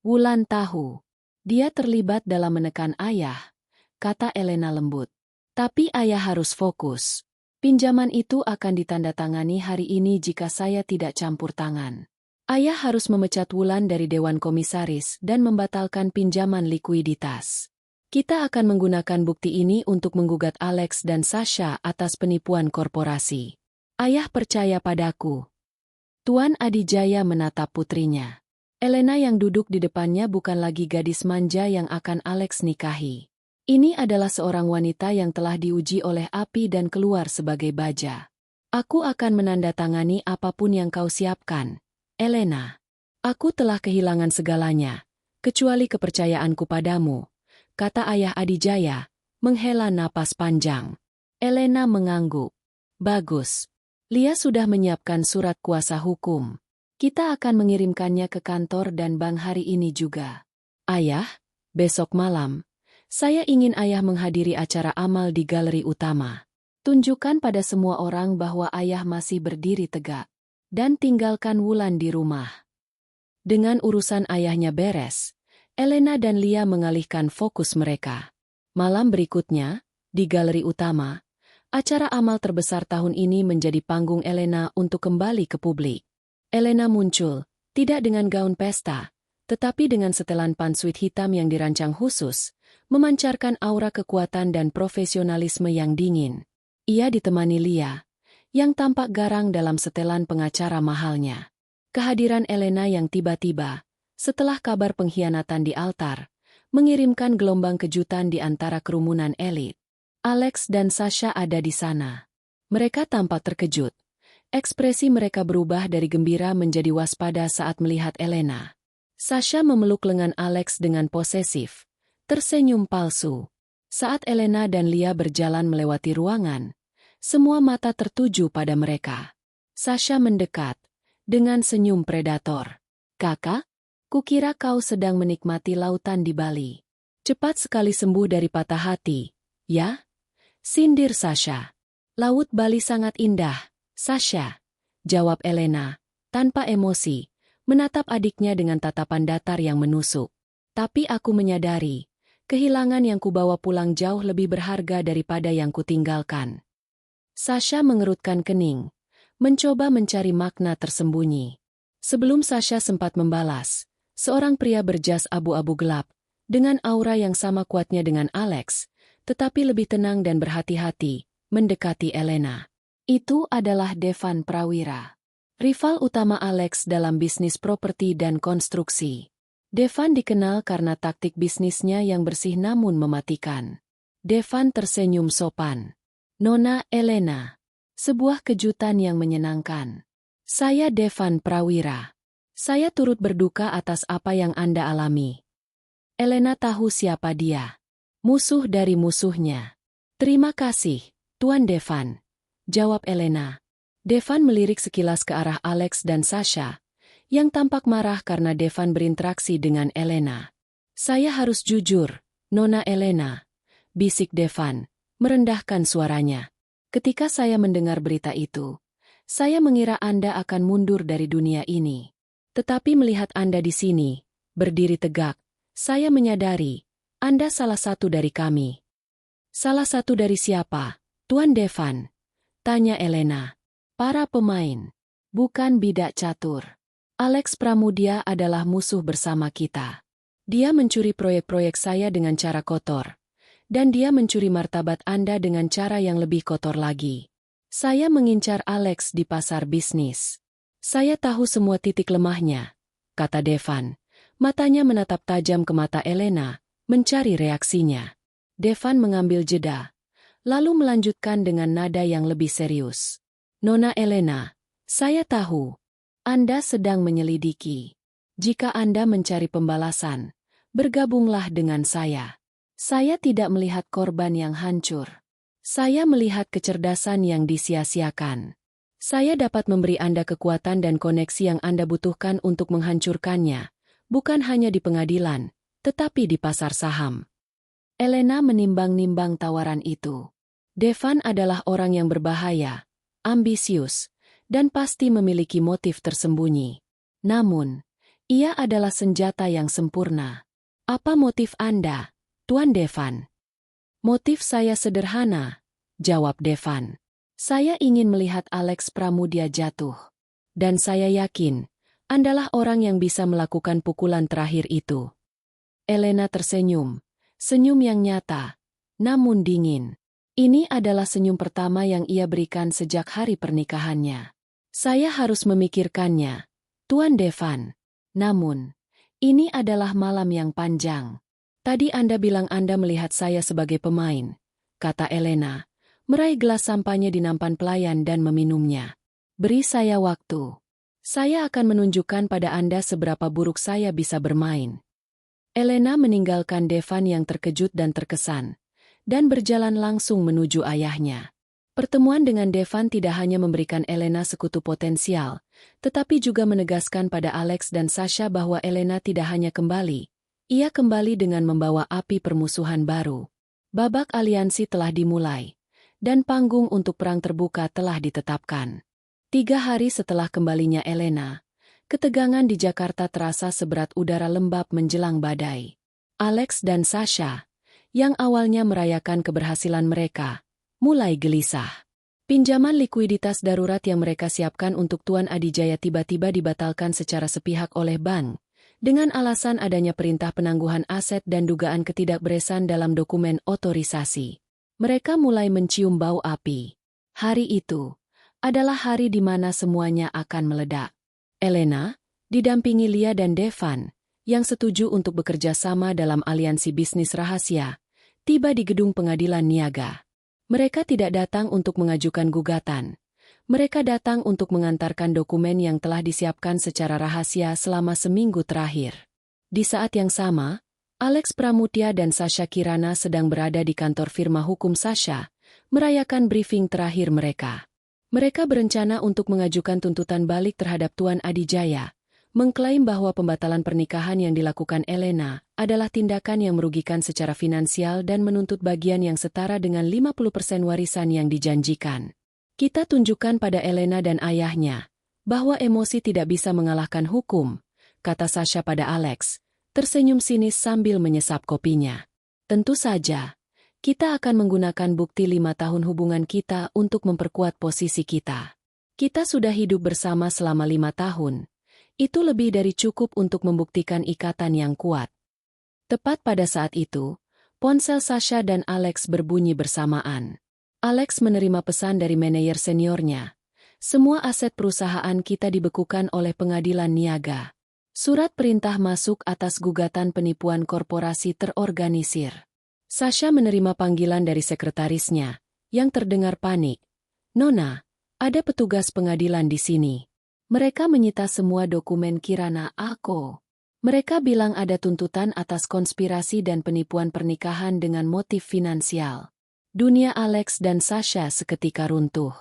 Wulan tahu. Dia terlibat dalam menekan ayah," kata Elena lembut. "Tapi ayah harus fokus. Pinjaman itu akan ditandatangani hari ini jika saya tidak campur tangan. Ayah harus memecat Wulan dari Dewan Komisaris dan membatalkan pinjaman likuiditas. Kita akan menggunakan bukti ini untuk menggugat Alex dan Sasha atas penipuan korporasi. Ayah percaya padaku." Tuan Adijaya menatap putrinya. Elena yang duduk di depannya bukan lagi gadis manja yang akan Alex nikahi. Ini adalah seorang wanita yang telah diuji oleh api dan keluar sebagai baja. "Aku akan menandatangani apapun yang kau siapkan, Elena. Aku telah kehilangan segalanya, kecuali kepercayaanku padamu," kata ayah Adijaya, menghela napas panjang. Elena mengangguk. "Bagus. Lia sudah menyiapkan surat kuasa hukum. Kita akan mengirimkannya ke kantor dan bank hari ini juga. Ayah, besok malam, saya ingin ayah menghadiri acara amal di galeri utama. Tunjukkan pada semua orang bahwa ayah masih berdiri tegak. Dan tinggalkan Wulan di rumah." Dengan urusan ayahnya beres, Elena dan Lia mengalihkan fokus mereka. Malam berikutnya, di galeri utama, acara amal terbesar tahun ini menjadi panggung Elena untuk kembali ke publik. Elena muncul, tidak dengan gaun pesta, tetapi dengan setelan pantsuit hitam yang dirancang khusus, memancarkan aura kekuatan dan profesionalisme yang dingin. Ia ditemani Lia, yang tampak garang dalam setelan pengacara mahalnya. Kehadiran Elena yang tiba-tiba, setelah kabar pengkhianatan di altar, mengirimkan gelombang kejutan di antara kerumunan elit. Alex dan Sasha ada di sana. Mereka tampak terkejut. Ekspresi mereka berubah dari gembira menjadi waspada saat melihat Elena. Sasha memeluk lengan Alex dengan posesif, tersenyum palsu. Saat Elena dan Lia berjalan melewati ruangan, semua mata tertuju pada mereka. Sasha mendekat, dengan senyum predator. "Kakak, kukira kau sedang menikmati lautan di Bali. Cepat sekali sembuh dari patah hati, ya?" sindir Sasha. "Laut Bali sangat indah, Sasha," jawab Elena, tanpa emosi, menatap adiknya dengan tatapan datar yang menusuk. "Tapi aku menyadari, kehilangan yang kubawa pulang jauh lebih berharga daripada yang kutinggalkan." Sasha mengerutkan kening, mencoba mencari makna tersembunyi. Sebelum Sasha sempat membalas, seorang pria berjas abu-abu gelap, dengan aura yang sama kuatnya dengan Alex, tetapi lebih tenang dan berhati-hati, mendekati Elena. Itu adalah Devan Prawira, rival utama Alex dalam bisnis properti dan konstruksi. Devan dikenal karena taktik bisnisnya yang bersih namun mematikan. Devan tersenyum sopan. Nona Elena. Sebuah kejutan yang menyenangkan. Saya Devan Prawira. Saya turut berduka atas apa yang Anda alami. Elena tahu siapa dia. Musuh dari musuhnya. Terima kasih, Tuan Devan, jawab Elena. Devan melirik sekilas ke arah Alex dan Sasha, yang tampak marah karena Devan berinteraksi dengan Elena. Saya harus jujur, Nona Elena, bisik Devan, merendahkan suaranya. Ketika saya mendengar berita itu, saya mengira Anda akan mundur dari dunia ini. Tetapi melihat Anda di sini, berdiri tegak, saya menyadari, Anda salah satu dari kami. Salah satu dari siapa, Tuan Devan? Tanya Elena. Para pemain. Bukan bidak catur. Alex Pramudia adalah musuh bersama kita. Dia mencuri proyek-proyek saya dengan cara kotor. Dan dia mencuri martabat Anda dengan cara yang lebih kotor lagi. Saya mengincar Alex di pasar bisnis. Saya tahu semua titik lemahnya, kata Devan. Matanya menatap tajam ke mata Elena, mencari reaksinya. Devan mengambil jeda, lalu melanjutkan dengan nada yang lebih serius. Nona Elena, saya tahu, Anda sedang menyelidiki. Jika Anda mencari pembalasan, bergabunglah dengan saya. Saya tidak melihat korban yang hancur. Saya melihat kecerdasan yang disia-siakan. Saya dapat memberi Anda kekuatan dan koneksi yang Anda butuhkan untuk menghancurkannya, bukan hanya di pengadilan, tetapi di pasar saham. Elena menimbang-nimbang tawaran itu. Devan adalah orang yang berbahaya, ambisius, dan pasti memiliki motif tersembunyi. Namun, ia adalah senjata yang sempurna. Apa motif Anda, Tuan Devan? Motif saya sederhana, jawab Devan. Saya ingin melihat Alex Pramudia jatuh. Dan saya yakin, Andalah orang yang bisa melakukan pukulan terakhir itu. Elena tersenyum. Senyum yang nyata, namun dingin. Ini adalah senyum pertama yang ia berikan sejak hari pernikahannya. Saya harus memikirkannya, Tuan Devan. Namun, ini adalah malam yang panjang. Tadi Anda bilang Anda melihat saya sebagai pemain, kata Elena, meraih gelas sampahnya di nampan pelayan dan meminumnya. Beri saya waktu. Saya akan menunjukkan pada Anda seberapa buruk saya bisa bermain. Elena meninggalkan Devan yang terkejut dan terkesan, dan berjalan langsung menuju ayahnya. Pertemuan dengan Devan tidak hanya memberikan Elena sekutu potensial, tetapi juga menegaskan pada Alex dan Sasha bahwa Elena tidak hanya kembali, ia kembali dengan membawa api permusuhan baru. Babak aliansi telah dimulai, dan panggung untuk perang terbuka telah ditetapkan. 3 hari setelah kembalinya Elena, ketegangan di Jakarta terasa seberat udara lembab menjelang badai. Alex dan Sasha, yang awalnya merayakan keberhasilan mereka, mulai gelisah. Pinjaman likuiditas darurat yang mereka siapkan untuk Tuan Adijaya tiba-tiba dibatalkan secara sepihak oleh bank, dengan alasan adanya perintah penangguhan aset dan dugaan ketidakberesan dalam dokumen otorisasi. Mereka mulai mencium bau api. Hari itu adalah hari di mana semuanya akan meledak. Elena, didampingi Lia dan Devan, yang setuju untuk bekerja sama dalam aliansi bisnis rahasia, tiba di gedung pengadilan niaga. Mereka tidak datang untuk mengajukan gugatan. Mereka datang untuk mengantarkan dokumen yang telah disiapkan secara rahasia selama seminggu terakhir. Di saat yang sama, Alex Pramudia dan Sasha Kirana sedang berada di kantor firma hukum Sasha, merayakan briefing terakhir mereka. Mereka berencana untuk mengajukan tuntutan balik terhadap Tuan Adijaya, mengklaim bahwa pembatalan pernikahan yang dilakukan Elena adalah tindakan yang merugikan secara finansial dan menuntut bagian yang setara dengan 50% warisan yang dijanjikan. Kita tunjukkan pada Elena dan ayahnya bahwa emosi tidak bisa mengalahkan hukum, kata Sasha pada Alex, tersenyum sinis sambil menyesap kopinya. Tentu saja. Kita akan menggunakan bukti 5 tahun hubungan kita untuk memperkuat posisi kita. Kita sudah hidup bersama selama 5 tahun. Itu lebih dari cukup untuk membuktikan ikatan yang kuat. Tepat pada saat itu, ponsel Sasha dan Alex berbunyi bersamaan. Alex menerima pesan dari manajer seniornya. Semua aset perusahaan kita dibekukan oleh pengadilan niaga. Surat perintah masuk atas gugatan penipuan korporasi terorganisir. Sasha menerima panggilan dari sekretarisnya, yang terdengar panik. Nona, ada petugas pengadilan di sini. Mereka menyita semua dokumen Kirana Ako. Mereka bilang ada tuntutan atas konspirasi dan penipuan pernikahan dengan motif finansial. Dunia Alex dan Sasha seketika runtuh.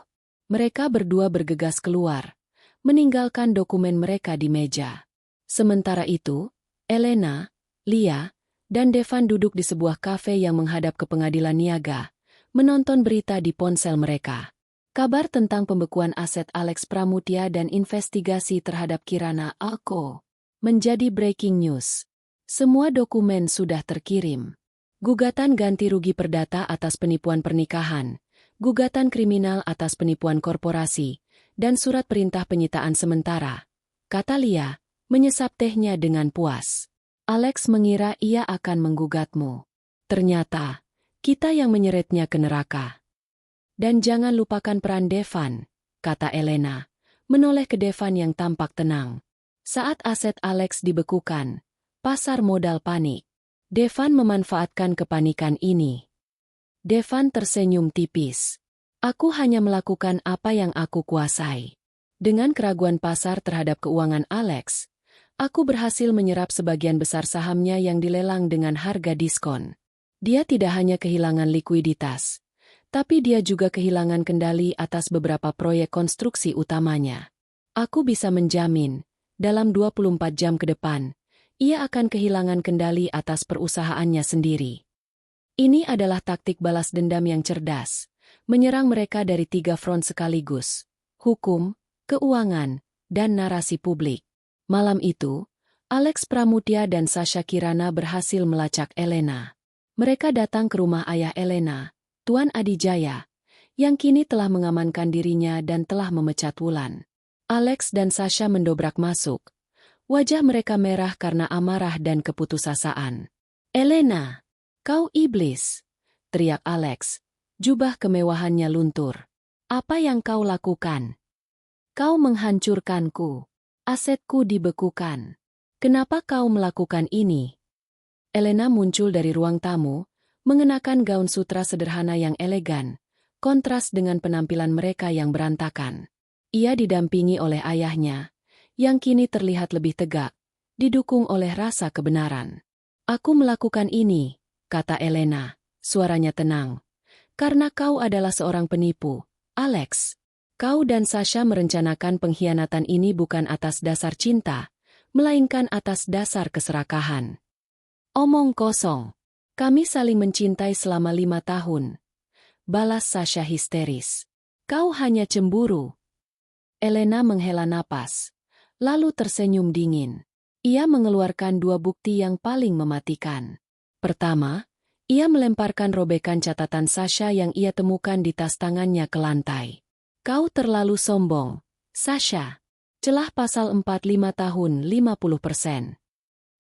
Mereka berdua bergegas keluar, meninggalkan dokumen mereka di meja. Sementara itu, Elena, Lia, dan Devan duduk di sebuah kafe yang menghadap ke pengadilan niaga, menonton berita di ponsel mereka. Kabar tentang pembekuan aset Alex Pramutya dan investigasi terhadap Kirana Ako menjadi breaking news. Semua dokumen sudah terkirim. Gugatan ganti rugi perdata atas penipuan pernikahan, gugatan kriminal atas penipuan korporasi, dan surat perintah penyitaan sementara. Kata Lia, menyesap tehnya dengan puas. Alex mengira ia akan menggugatmu. Ternyata, kita yang menyeretnya ke neraka. Dan jangan lupakan peran Devan, kata Elena, menoleh ke Devan yang tampak tenang. Saat aset Alex dibekukan, pasar modal panik. Devan memanfaatkan kepanikan ini. Devan tersenyum tipis. Aku hanya melakukan apa yang aku kuasai. Dengan keraguan pasar terhadap keuangan Alex, aku berhasil menyerap sebagian besar sahamnya yang dilelang dengan harga diskon. Dia tidak hanya kehilangan likuiditas, tapi dia juga kehilangan kendali atas beberapa proyek konstruksi utamanya. Aku bisa menjamin, dalam 24 jam ke depan, ia akan kehilangan kendali atas perusahaannya sendiri. Ini adalah taktik balas dendam yang cerdas, menyerang mereka dari 3 front sekaligus: hukum, keuangan, dan narasi publik. Malam itu, Alex Pramutya dan Sasha Kirana berhasil melacak Elena. Mereka datang ke rumah ayah Elena, Tuan Adijaya, yang kini telah mengamankan dirinya dan telah memecat Wulan. Alex dan Sasha mendobrak masuk. Wajah mereka merah karena amarah dan keputusasaan. Elena, kau iblis! Teriak Alex. Jubah kemewahannya luntur. Apa yang kau lakukan? Kau menghancurkanku. Asetku dibekukan. Kenapa kau melakukan ini? Elena muncul dari ruang tamu, mengenakan gaun sutra sederhana yang elegan, kontras dengan penampilan mereka yang berantakan. Ia didampingi oleh ayahnya, yang kini terlihat lebih tegak, didukung oleh rasa kebenaran. Aku melakukan ini, kata Elena, suaranya tenang. Karena kau adalah seorang penipu, Alex. Kau dan Sasha merencanakan pengkhianatan ini bukan atas dasar cinta, melainkan atas dasar keserakahan. Omong kosong. Kami saling mencintai selama 5 tahun. Balas Sasha histeris. Kau hanya cemburu. Elena menghela napas, lalu tersenyum dingin. Ia mengeluarkan 2 bukti yang paling mematikan. Pertama, ia melemparkan robekan catatan Sasha yang ia temukan di tas tangannya ke lantai. Kau terlalu sombong, Sasha. Celah pasal 45 tahun 50%.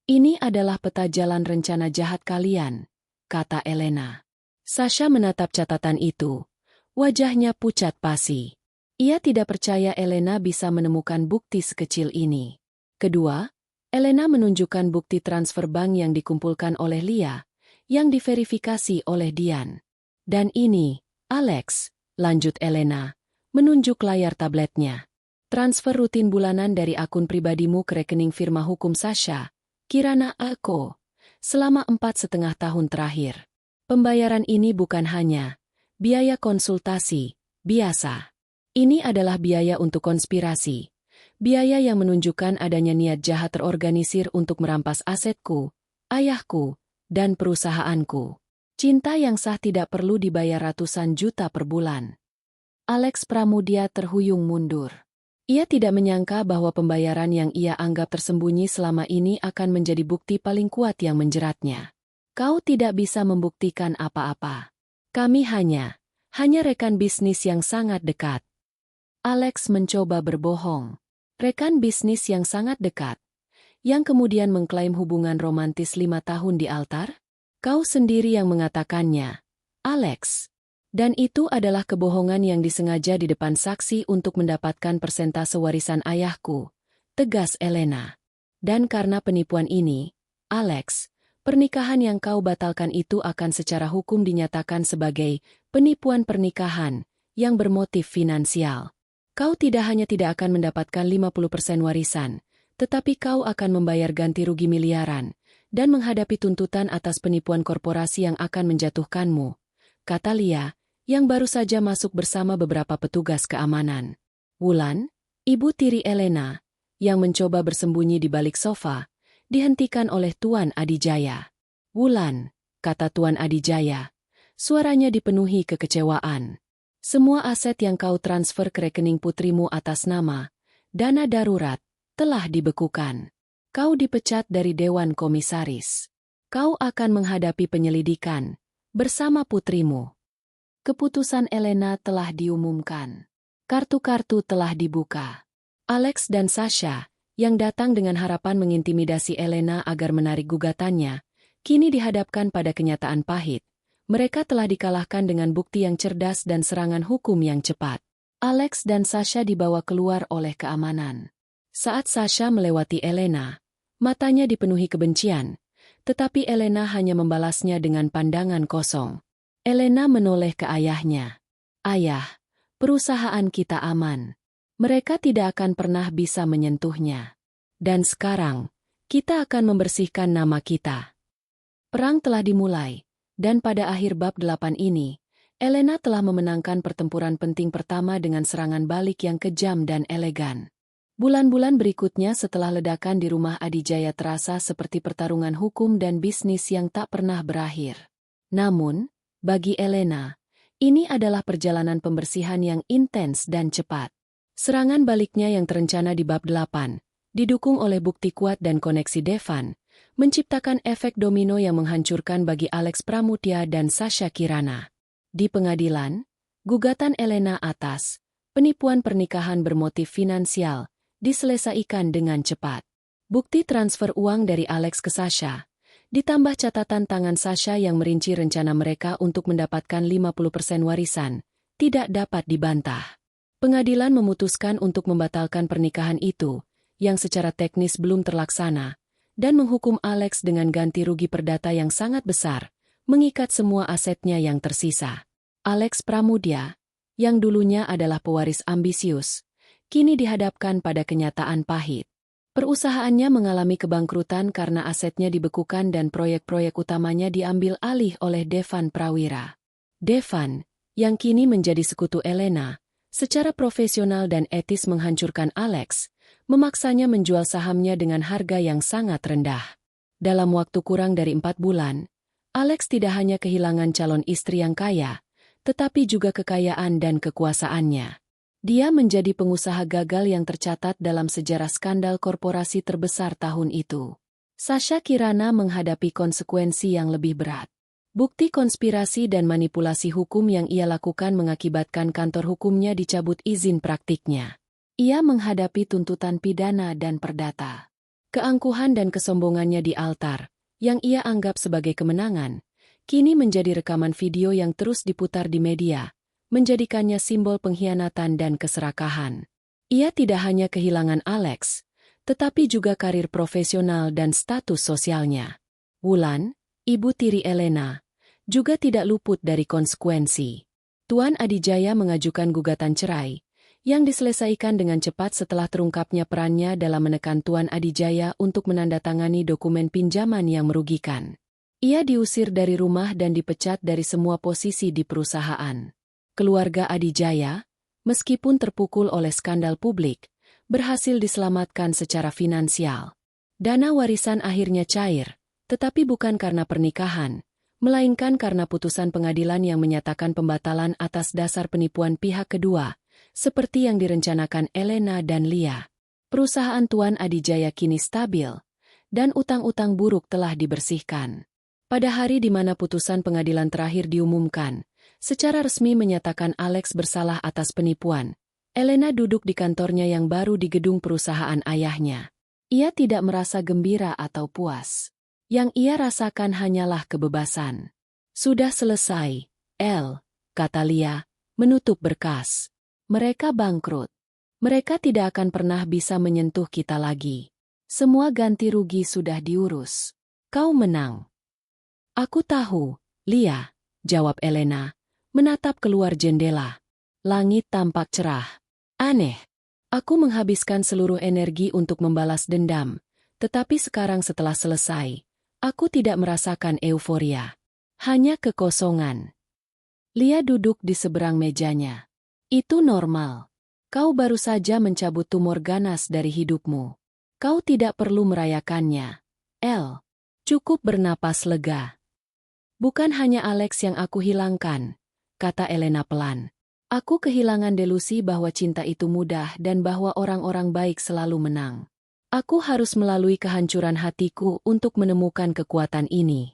Ini adalah peta jalan rencana jahat kalian, kata Elena. Sasha menatap catatan itu. Wajahnya pucat pasi. Ia tidak percaya Elena bisa menemukan bukti sekecil ini. Kedua, Elena menunjukkan bukti transfer bank yang dikumpulkan oleh Lia, yang diverifikasi oleh Dian. Dan ini, Alex, lanjut Elena, menunjuk layar tabletnya. Transfer rutin bulanan dari akun pribadimu ke rekening firma hukum Sasha, Kirana Ako, selama 4,5 tahun terakhir. Pembayaran ini bukan hanya biaya konsultasi biasa. Ini adalah biaya untuk konspirasi. Biaya yang menunjukkan adanya niat jahat terorganisir untuk merampas asetku, ayahku, dan perusahaanku. Cinta yang sah tidak perlu dibayar ratusan juta per bulan. Alex Pramutya terhuyung mundur. Ia tidak menyangka bahwa pembayaran yang ia anggap tersembunyi selama ini akan menjadi bukti paling kuat yang menjeratnya. Kau tidak bisa membuktikan apa-apa. Kami hanya rekan bisnis yang sangat dekat. Alex mencoba berbohong. Rekan bisnis yang sangat dekat, yang kemudian mengklaim hubungan romantis 5 tahun di altar? Kau sendiri yang mengatakannya, Alex. Dan itu adalah kebohongan yang disengaja di depan saksi untuk mendapatkan persentase warisan ayahku, tegas Elena. Dan karena penipuan ini, Alex, pernikahan yang kau batalkan itu akan secara hukum dinyatakan sebagai penipuan pernikahan yang bermotif finansial. Kau tidak hanya tidak akan mendapatkan 50% warisan, tetapi kau akan membayar ganti rugi miliaran dan menghadapi tuntutan atas penipuan korporasi yang akan menjatuhkanmu, kata Lia, yang baru saja masuk bersama beberapa petugas keamanan. Wulan, ibu tiri Elena, yang mencoba bersembunyi di balik sofa, dihentikan oleh Tuan Adijaya. Wulan, kata Tuan Adijaya, suaranya dipenuhi kekecewaan. Semua aset yang kau transfer ke rekening putrimu atas nama dana darurat telah dibekukan. Kau dipecat dari Dewan Komisaris. Kau akan menghadapi penyelidikan bersama putrimu. Keputusan Elena telah diumumkan. Kartu-kartu telah dibuka. Alex dan Sasha, yang datang dengan harapan mengintimidasi Elena agar menarik gugatannya, kini dihadapkan pada kenyataan pahit. Mereka telah dikalahkan dengan bukti yang cerdas dan serangan hukum yang cepat. Alex dan Sasha dibawa keluar oleh keamanan. Saat Sasha melewati Elena, matanya dipenuhi kebencian, tetapi Elena hanya membalasnya dengan pandangan kosong. Elena menoleh ke ayahnya. Ayah, perusahaan kita aman. Mereka tidak akan pernah bisa menyentuhnya. Dan sekarang, kita akan membersihkan nama kita. Perang telah dimulai, dan pada akhir bab 8 ini, Elena telah memenangkan pertempuran penting pertama dengan serangan balik yang kejam dan elegan. Bulan-bulan berikutnya setelah ledakan di rumah Adijaya terasa seperti pertarungan hukum dan bisnis yang tak pernah berakhir. Namun, bagi Elena, ini adalah perjalanan pembersihan yang intens dan cepat. Serangan baliknya yang terencana di bab 8, didukung oleh bukti kuat dan koneksi Devan, menciptakan efek domino yang menghancurkan bagi Alex Pramudya dan Sasha Kirana. Di pengadilan, gugatan Elena atas penipuan pernikahan bermotif finansial diselesaikan dengan cepat. Bukti transfer uang dari Alex ke Sasha, ditambah catatan tangan Sasha yang merinci rencana mereka untuk mendapatkan 50% warisan, tidak dapat dibantah. Pengadilan memutuskan untuk membatalkan pernikahan itu, yang secara teknis belum terlaksana, dan menghukum Alex dengan ganti rugi perdata yang sangat besar, mengikat semua asetnya yang tersisa. Alex Pramudya, yang dulunya adalah pewaris ambisius, kini dihadapkan pada kenyataan pahit. Perusahaannya mengalami kebangkrutan karena asetnya dibekukan dan proyek-proyek utamanya diambil alih oleh Devan Prawira. Devan, yang kini menjadi sekutu Elena, secara profesional dan etis menghancurkan Alex, memaksanya menjual sahamnya dengan harga yang sangat rendah. Dalam waktu kurang dari 4 bulan, Alex tidak hanya kehilangan calon istri yang kaya, tetapi juga kekayaan dan kekuasaannya. Dia menjadi pengusaha gagal yang tercatat dalam sejarah skandal korporasi terbesar tahun itu. Sasha Kirana menghadapi konsekuensi yang lebih berat. Bukti konspirasi dan manipulasi hukum yang ia lakukan mengakibatkan kantor hukumnya dicabut izin praktiknya. Ia menghadapi tuntutan pidana dan perdata. Keangkuhan dan kesombongannya di altar, yang ia anggap sebagai kemenangan, kini menjadi rekaman video yang terus diputar di media, menjadikannya simbol pengkhianatan dan keserakahan. Ia tidak hanya kehilangan Alex, tetapi juga karir profesional dan status sosialnya. Wulan, ibu tiri Elena, juga tidak luput dari konsekuensi. Tuan Adijaya mengajukan gugatan cerai, yang diselesaikan dengan cepat setelah terungkapnya perannya dalam menekan Tuan Adijaya untuk menandatangani dokumen pinjaman yang merugikan. Ia diusir dari rumah dan dipecat dari semua posisi di perusahaan. Keluarga Adijaya, meskipun terpukul oleh skandal publik, berhasil diselamatkan secara finansial. Dana warisan akhirnya cair, tetapi bukan karena pernikahan, melainkan karena putusan pengadilan yang menyatakan pembatalan atas dasar penipuan pihak kedua, seperti yang direncanakan Elena dan Lia. Perusahaan Tuan Adijaya kini stabil, dan utang-utang buruk telah dibersihkan. Pada hari di mana putusan pengadilan terakhir diumumkan, secara resmi menyatakan Alex bersalah atas penipuan, Elena duduk di kantornya yang baru di gedung perusahaan ayahnya. Ia tidak merasa gembira atau puas. Yang ia rasakan hanyalah kebebasan. Sudah selesai, El, kata Lia, menutup berkas. Mereka bangkrut. Mereka tidak akan pernah bisa menyentuh kita lagi. Semua ganti rugi sudah diurus. Kau menang. Aku tahu, Lia, jawab Elena, menatap keluar jendela. Langit tampak cerah. Aneh. Aku menghabiskan seluruh energi untuk membalas dendam, tetapi sekarang setelah selesai, aku tidak merasakan euforia. Hanya kekosongan. Lia duduk di seberang mejanya. Itu normal. Kau baru saja mencabut tumor ganas dari hidupmu. Kau tidak perlu merayakannya. El. Cukup bernapas lega. Bukan hanya Alex yang aku hilangkan, kata Elena pelan. Aku kehilangan delusi bahwa cinta itu mudah dan bahwa orang-orang baik selalu menang. Aku harus melalui kehancuran hatiku untuk menemukan kekuatan ini.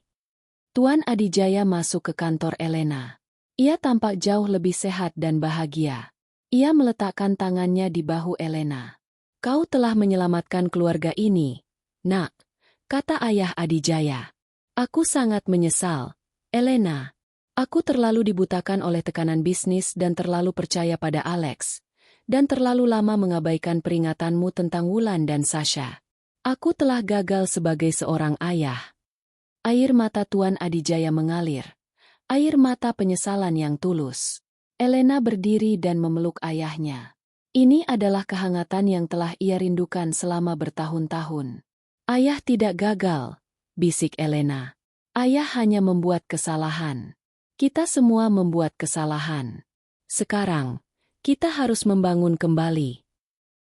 Tuan Adijaya masuk ke kantor Elena. Ia tampak jauh lebih sehat dan bahagia. Ia meletakkan tangannya di bahu Elena. Kau telah menyelamatkan keluarga ini, nak, kata ayah Adijaya. Aku sangat menyesal, Elena. Aku terlalu dibutakan oleh tekanan bisnis dan terlalu percaya pada Alex. Dan terlalu lama mengabaikan peringatanmu tentang Wulan dan Sasha. Aku telah gagal sebagai seorang ayah. Air mata Tuan Adijaya mengalir. Air mata penyesalan yang tulus. Elena berdiri dan memeluk ayahnya. Ini adalah kehangatan yang telah ia rindukan selama bertahun-tahun. Ayah tidak gagal, bisik Elena. Ayah hanya membuat kesalahan. Kita semua membuat kesalahan. Sekarang, kita harus membangun kembali.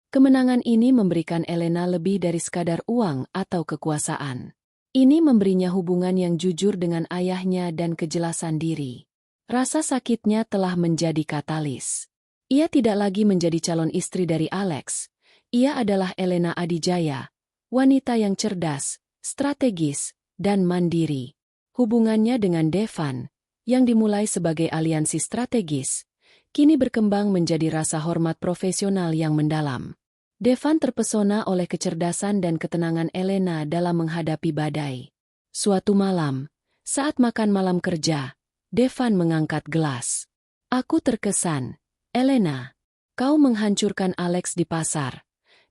Kemenangan ini memberikan Elena lebih dari sekadar uang atau kekuasaan. Ini memberinya hubungan yang jujur dengan ayahnya dan kejelasan diri. Rasa sakitnya telah menjadi katalis. Ia tidak lagi menjadi calon istri dari Alex. Ia adalah Elena Adijaya, wanita yang cerdas, strategis, dan mandiri. Hubungannya dengan Devan, yang dimulai sebagai aliansi strategis, kini berkembang menjadi rasa hormat profesional yang mendalam. Devan terpesona oleh kecerdasan dan ketenangan Elena dalam menghadapi badai. Suatu malam, saat makan malam kerja, Devan mengangkat gelas. Aku terkesan, Elena, kau menghancurkan Alex di pasar,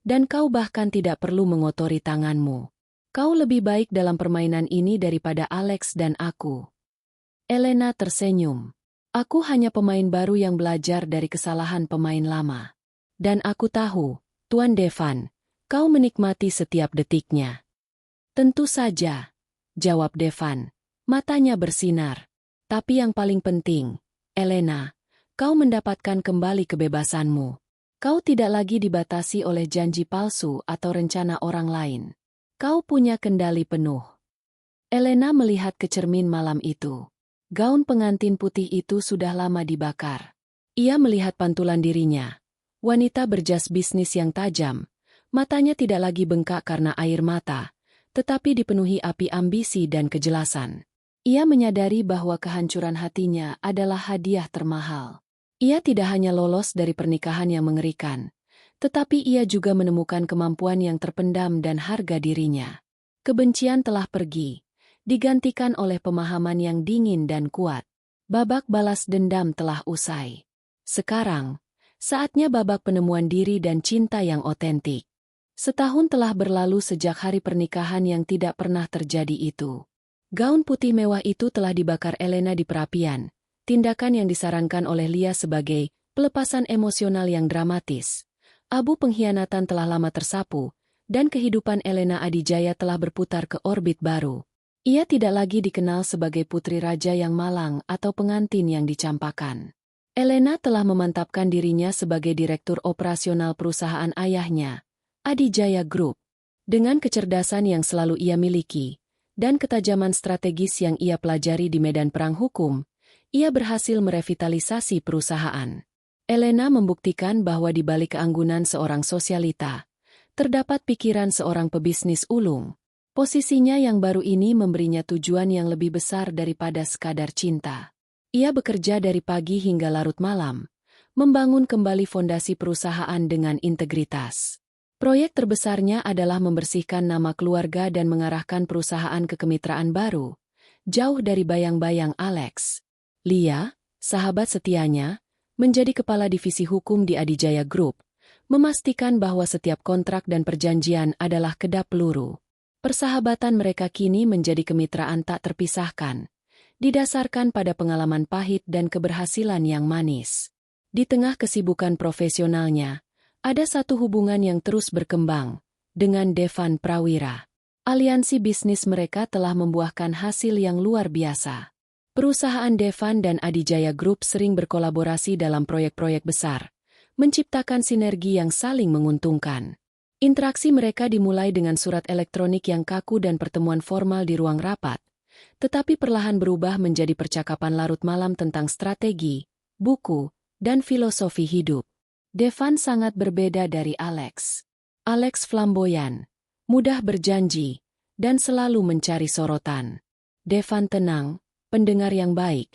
dan kau bahkan tidak perlu mengotori tanganmu. Kau lebih baik dalam permainan ini daripada Alex dan aku. Elena tersenyum. Aku hanya pemain baru yang belajar dari kesalahan pemain lama. Dan aku tahu, Tuan Devan, kau menikmati setiap detiknya. Tentu saja, jawab Devan, matanya bersinar. Tapi yang paling penting, Elena, kau mendapatkan kembali kebebasanmu. Kau tidak lagi dibatasi oleh janji palsu atau rencana orang lain. Kau punya kendali penuh. Elena melihat ke cermin malam itu. Gaun pengantin putih itu sudah lama dibakar. Ia melihat pantulan dirinya. Wanita berjas bisnis yang tajam. Matanya tidak lagi bengkak karena air mata, tetapi dipenuhi api ambisi dan kejelasan. Ia menyadari bahwa kehancuran hatinya adalah hadiah termahal. Ia tidak hanya lolos dari pernikahan yang mengerikan, tetapi ia juga menemukan kemampuan yang terpendam dan harga dirinya. Kebencian telah pergi, digantikan oleh pemahaman yang dingin dan kuat. Babak balas dendam telah usai. Sekarang, saatnya babak penemuan diri dan cinta yang otentik. Setahun telah berlalu sejak hari pernikahan yang tidak pernah terjadi itu. Gaun putih mewah itu telah dibakar Elena di perapian, tindakan yang disarankan oleh Lia sebagai pelepasan emosional yang dramatis. Abu pengkhianatan telah lama tersapu, dan kehidupan Elena Adijaya telah berputar ke orbit baru. Ia tidak lagi dikenal sebagai putri raja yang malang atau pengantin yang dicampakan. Elena telah memantapkan dirinya sebagai direktur operasional perusahaan ayahnya, Adijaya Group. Dengan kecerdasan yang selalu ia miliki, dan ketajaman strategis yang ia pelajari di medan perang hukum, ia berhasil merevitalisasi perusahaan. Elena membuktikan bahwa di balik keanggunan seorang sosialita, terdapat pikiran seorang pebisnis ulung. Posisinya yang baru ini memberinya tujuan yang lebih besar daripada sekadar cinta. Ia bekerja dari pagi hingga larut malam, membangun kembali fondasi perusahaan dengan integritas. Proyek terbesarnya adalah membersihkan nama keluarga dan mengarahkan perusahaan ke kemitraan baru, jauh dari bayang-bayang Alex. Lia, sahabat setianya, menjadi kepala divisi hukum di Adijaya Group, memastikan bahwa setiap kontrak dan perjanjian adalah kedap peluru. Persahabatan mereka kini menjadi kemitraan tak terpisahkan, didasarkan pada pengalaman pahit dan keberhasilan yang manis. Di tengah kesibukan profesionalnya, ada satu hubungan yang terus berkembang, dengan Devan Prawira. Aliansi bisnis mereka telah membuahkan hasil yang luar biasa. Perusahaan Devan dan Adijaya Group sering berkolaborasi dalam proyek-proyek besar, menciptakan sinergi yang saling menguntungkan. Interaksi mereka dimulai dengan surat elektronik yang kaku dan pertemuan formal di ruang rapat, tetapi perlahan berubah menjadi percakapan larut malam tentang strategi, buku, dan filosofi hidup. Devan sangat berbeda dari Alex. Alex flamboyan, mudah berjanji, dan selalu mencari sorotan. Devan tenang, pendengar yang baik,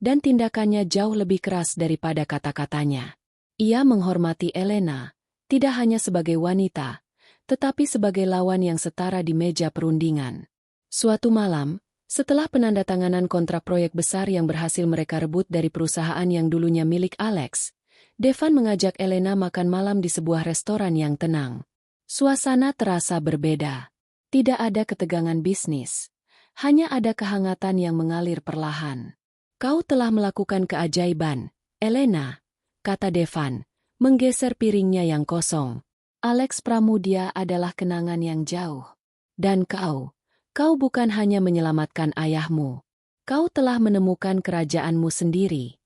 dan tindakannya jauh lebih keras daripada kata-katanya. Ia menghormati Elena, tidak hanya sebagai wanita, tetapi sebagai lawan yang setara di meja perundingan. Suatu malam, setelah penandatanganan kontrak proyek besar yang berhasil mereka rebut dari perusahaan yang dulunya milik Alex, Devan mengajak Elena makan malam di sebuah restoran yang tenang. Suasana terasa berbeda. Tidak ada ketegangan bisnis. Hanya ada kehangatan yang mengalir perlahan. "Kau telah melakukan keajaiban, Elena," kata Devan, menggeser piringnya yang kosong. "Alex Pramudia adalah kenangan yang jauh. Dan kau bukan hanya menyelamatkan ayahmu. Kau telah menemukan kerajaanmu sendiri."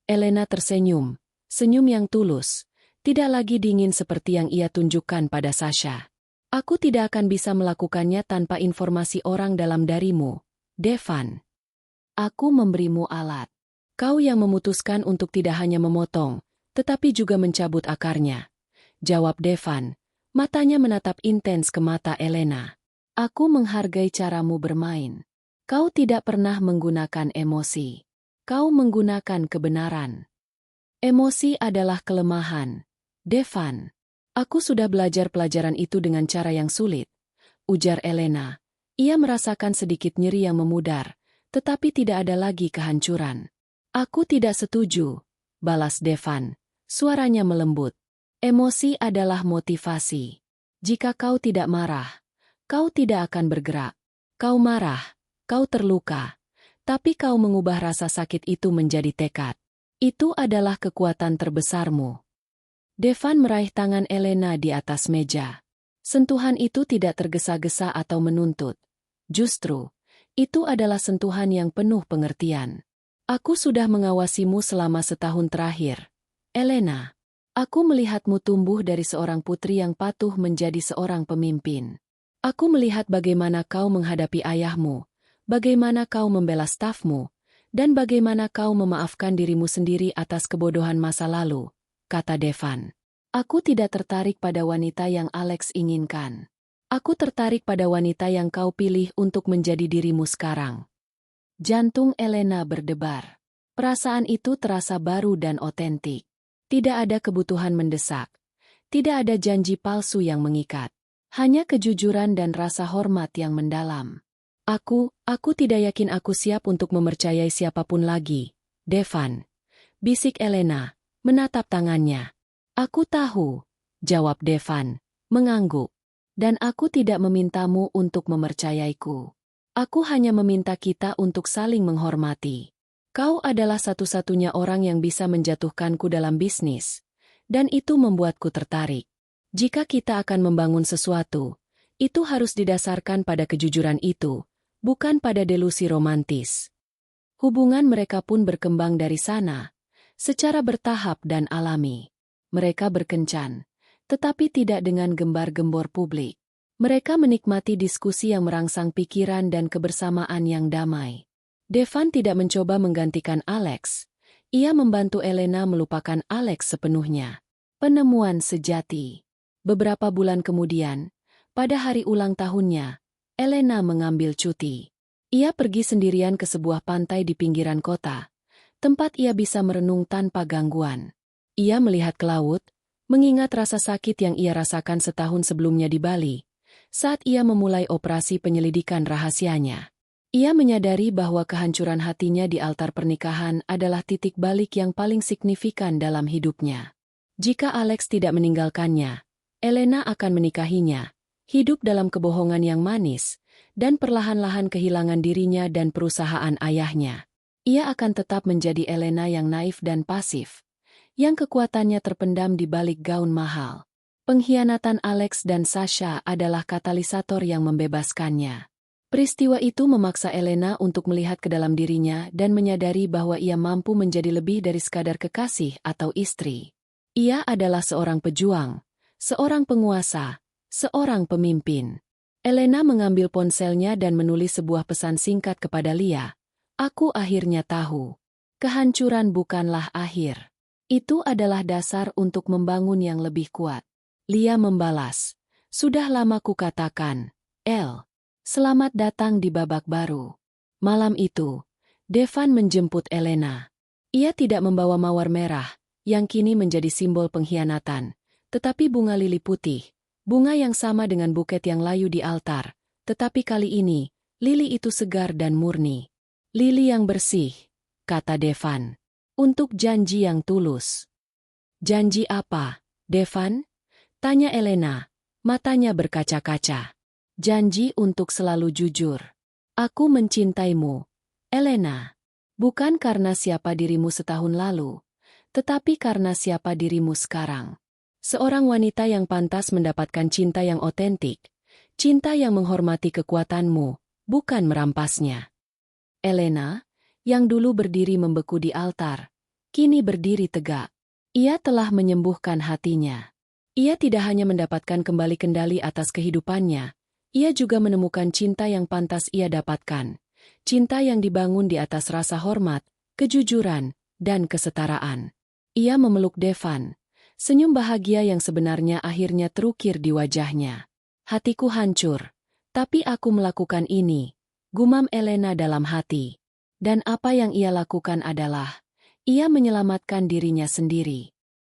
Elena tersenyum, senyum yang tulus, tidak lagi dingin seperti yang ia tunjukkan pada Sasha. "Aku tidak akan bisa melakukannya tanpa informasi orang dalam darimu, Devan. Aku memberimu alat. Kau yang memutuskan untuk tidak hanya memotong, tetapi juga mencabut akarnya," jawab Devan, matanya menatap intens ke mata Elena. "Aku menghargai caramu bermain. Kau tidak pernah menggunakan emosi. Kau menggunakan kebenaran." "Emosi adalah kelemahan, Devan. Aku sudah belajar pelajaran itu dengan cara yang sulit," ujar Elena. Ia merasakan sedikit nyeri yang memudar, tetapi tidak ada lagi kehancuran. "Aku tidak setuju," balas Devan, suaranya melembut. "Emosi adalah motivasi. Jika kau tidak marah, kau tidak akan bergerak. Kau marah, kau terluka, tapi kau mengubah rasa sakit itu menjadi tekad. Itu adalah kekuatan terbesarmu." Devan meraih tangan Elena di atas meja. Sentuhan itu tidak tergesa-gesa atau menuntut. Justru, itu adalah sentuhan yang penuh pengertian. "Aku sudah mengawasimu selama setahun terakhir, Elena. Aku melihatmu tumbuh dari seorang putri yang patuh menjadi seorang pemimpin. Aku melihat bagaimana kau menghadapi ayahmu, bagaimana kau membela stafmu, dan bagaimana kau memaafkan dirimu sendiri atas kebodohan masa lalu," kata Devan. "Aku tidak tertarik pada wanita yang Alex inginkan. Aku tertarik pada wanita yang kau pilih untuk menjadi dirimu sekarang." Jantung Elena berdebar. Perasaan itu terasa baru dan otentik. Tidak ada kebutuhan mendesak. Tidak ada janji palsu yang mengikat. Hanya kejujuran dan rasa hormat yang mendalam. Aku tidak yakin aku siap untuk mempercayai siapapun lagi, Devan," bisik Elena, menatap tangannya. "Aku tahu," jawab Devan, mengangguk. "Dan aku tidak memintamu untuk mempercayaiku. Aku hanya meminta kita untuk saling menghormati. Kau adalah satu-satunya orang yang bisa menjatuhkanku dalam bisnis, dan itu membuatku tertarik. Jika kita akan membangun sesuatu, itu harus didasarkan pada kejujuran itu, bukan pada delusi romantis." Hubungan mereka pun berkembang dari sana, secara bertahap dan alami. Mereka berkencan, tetapi tidak dengan gembar-gembor publik. Mereka menikmati diskusi yang merangsang pikiran dan kebersamaan yang damai. Devan tidak mencoba menggantikan Alex. Ia membantu Elena melupakan Alex sepenuhnya. Penemuan sejati. Beberapa bulan kemudian, pada hari ulang tahunnya, Elena mengambil cuti. Ia pergi sendirian ke sebuah pantai di pinggiran kota, tempat ia bisa merenung tanpa gangguan. Ia melihat ke laut, mengingat rasa sakit yang ia rasakan setahun sebelumnya di Bali, saat ia memulai operasi penyelidikan rahasianya. Ia menyadari bahwa kehancuran hatinya di altar pernikahan adalah titik balik yang paling signifikan dalam hidupnya. Jika Alex tidak meninggalkannya, Elena akan menikahinya, hidup dalam kebohongan yang manis, dan perlahan-lahan kehilangan dirinya dan perusahaan ayahnya. Ia akan tetap menjadi Elena yang naif dan pasif, yang kekuatannya terpendam di balik gaun mahal. Pengkhianatan Alex dan Sasha adalah katalisator yang membebaskannya. Peristiwa itu memaksa Elena untuk melihat ke dalam dirinya dan menyadari bahwa ia mampu menjadi lebih dari sekadar kekasih atau istri. Ia adalah seorang pejuang, seorang penguasa, seorang pemimpin. Elena mengambil ponselnya dan menulis sebuah pesan singkat kepada Lia. Aku akhirnya tahu. Kehancuran bukanlah akhir. Itu adalah dasar untuk membangun yang lebih kuat. Lia membalas. Sudah lama kukatakan, El. Selamat datang di babak baru. Malam itu, Devan menjemput Elena. Ia tidak membawa mawar merah, yang kini menjadi simbol pengkhianatan, tetapi bunga lili putih, bunga yang sama dengan buket yang layu di altar, tetapi kali ini, lili itu segar dan murni. Lili yang bersih, kata Devan, untuk janji yang tulus. Janji apa, Devan? Tanya Elena, matanya berkaca-kaca. Janji untuk selalu jujur. Aku mencintaimu, Elena. Bukan karena siapa dirimu setahun lalu, tetapi karena siapa dirimu sekarang. Seorang wanita yang pantas mendapatkan cinta yang otentik, cinta yang menghormati kekuatanmu, bukan merampasnya. Elena, yang dulu berdiri membeku di altar, kini berdiri tegak. Ia telah menyembuhkan hatinya. Ia tidak hanya mendapatkan kembali kendali atas kehidupannya, ia juga menemukan cinta yang pantas ia dapatkan. Cinta yang dibangun di atas rasa hormat, kejujuran, dan kesetaraan. Ia memeluk Devan. Senyum bahagia yang sebenarnya akhirnya terukir di wajahnya. Hatiku hancur, tapi aku melakukan ini, gumam Elena dalam hati. Dan apa yang ia lakukan adalah, ia menyelamatkan dirinya sendiri.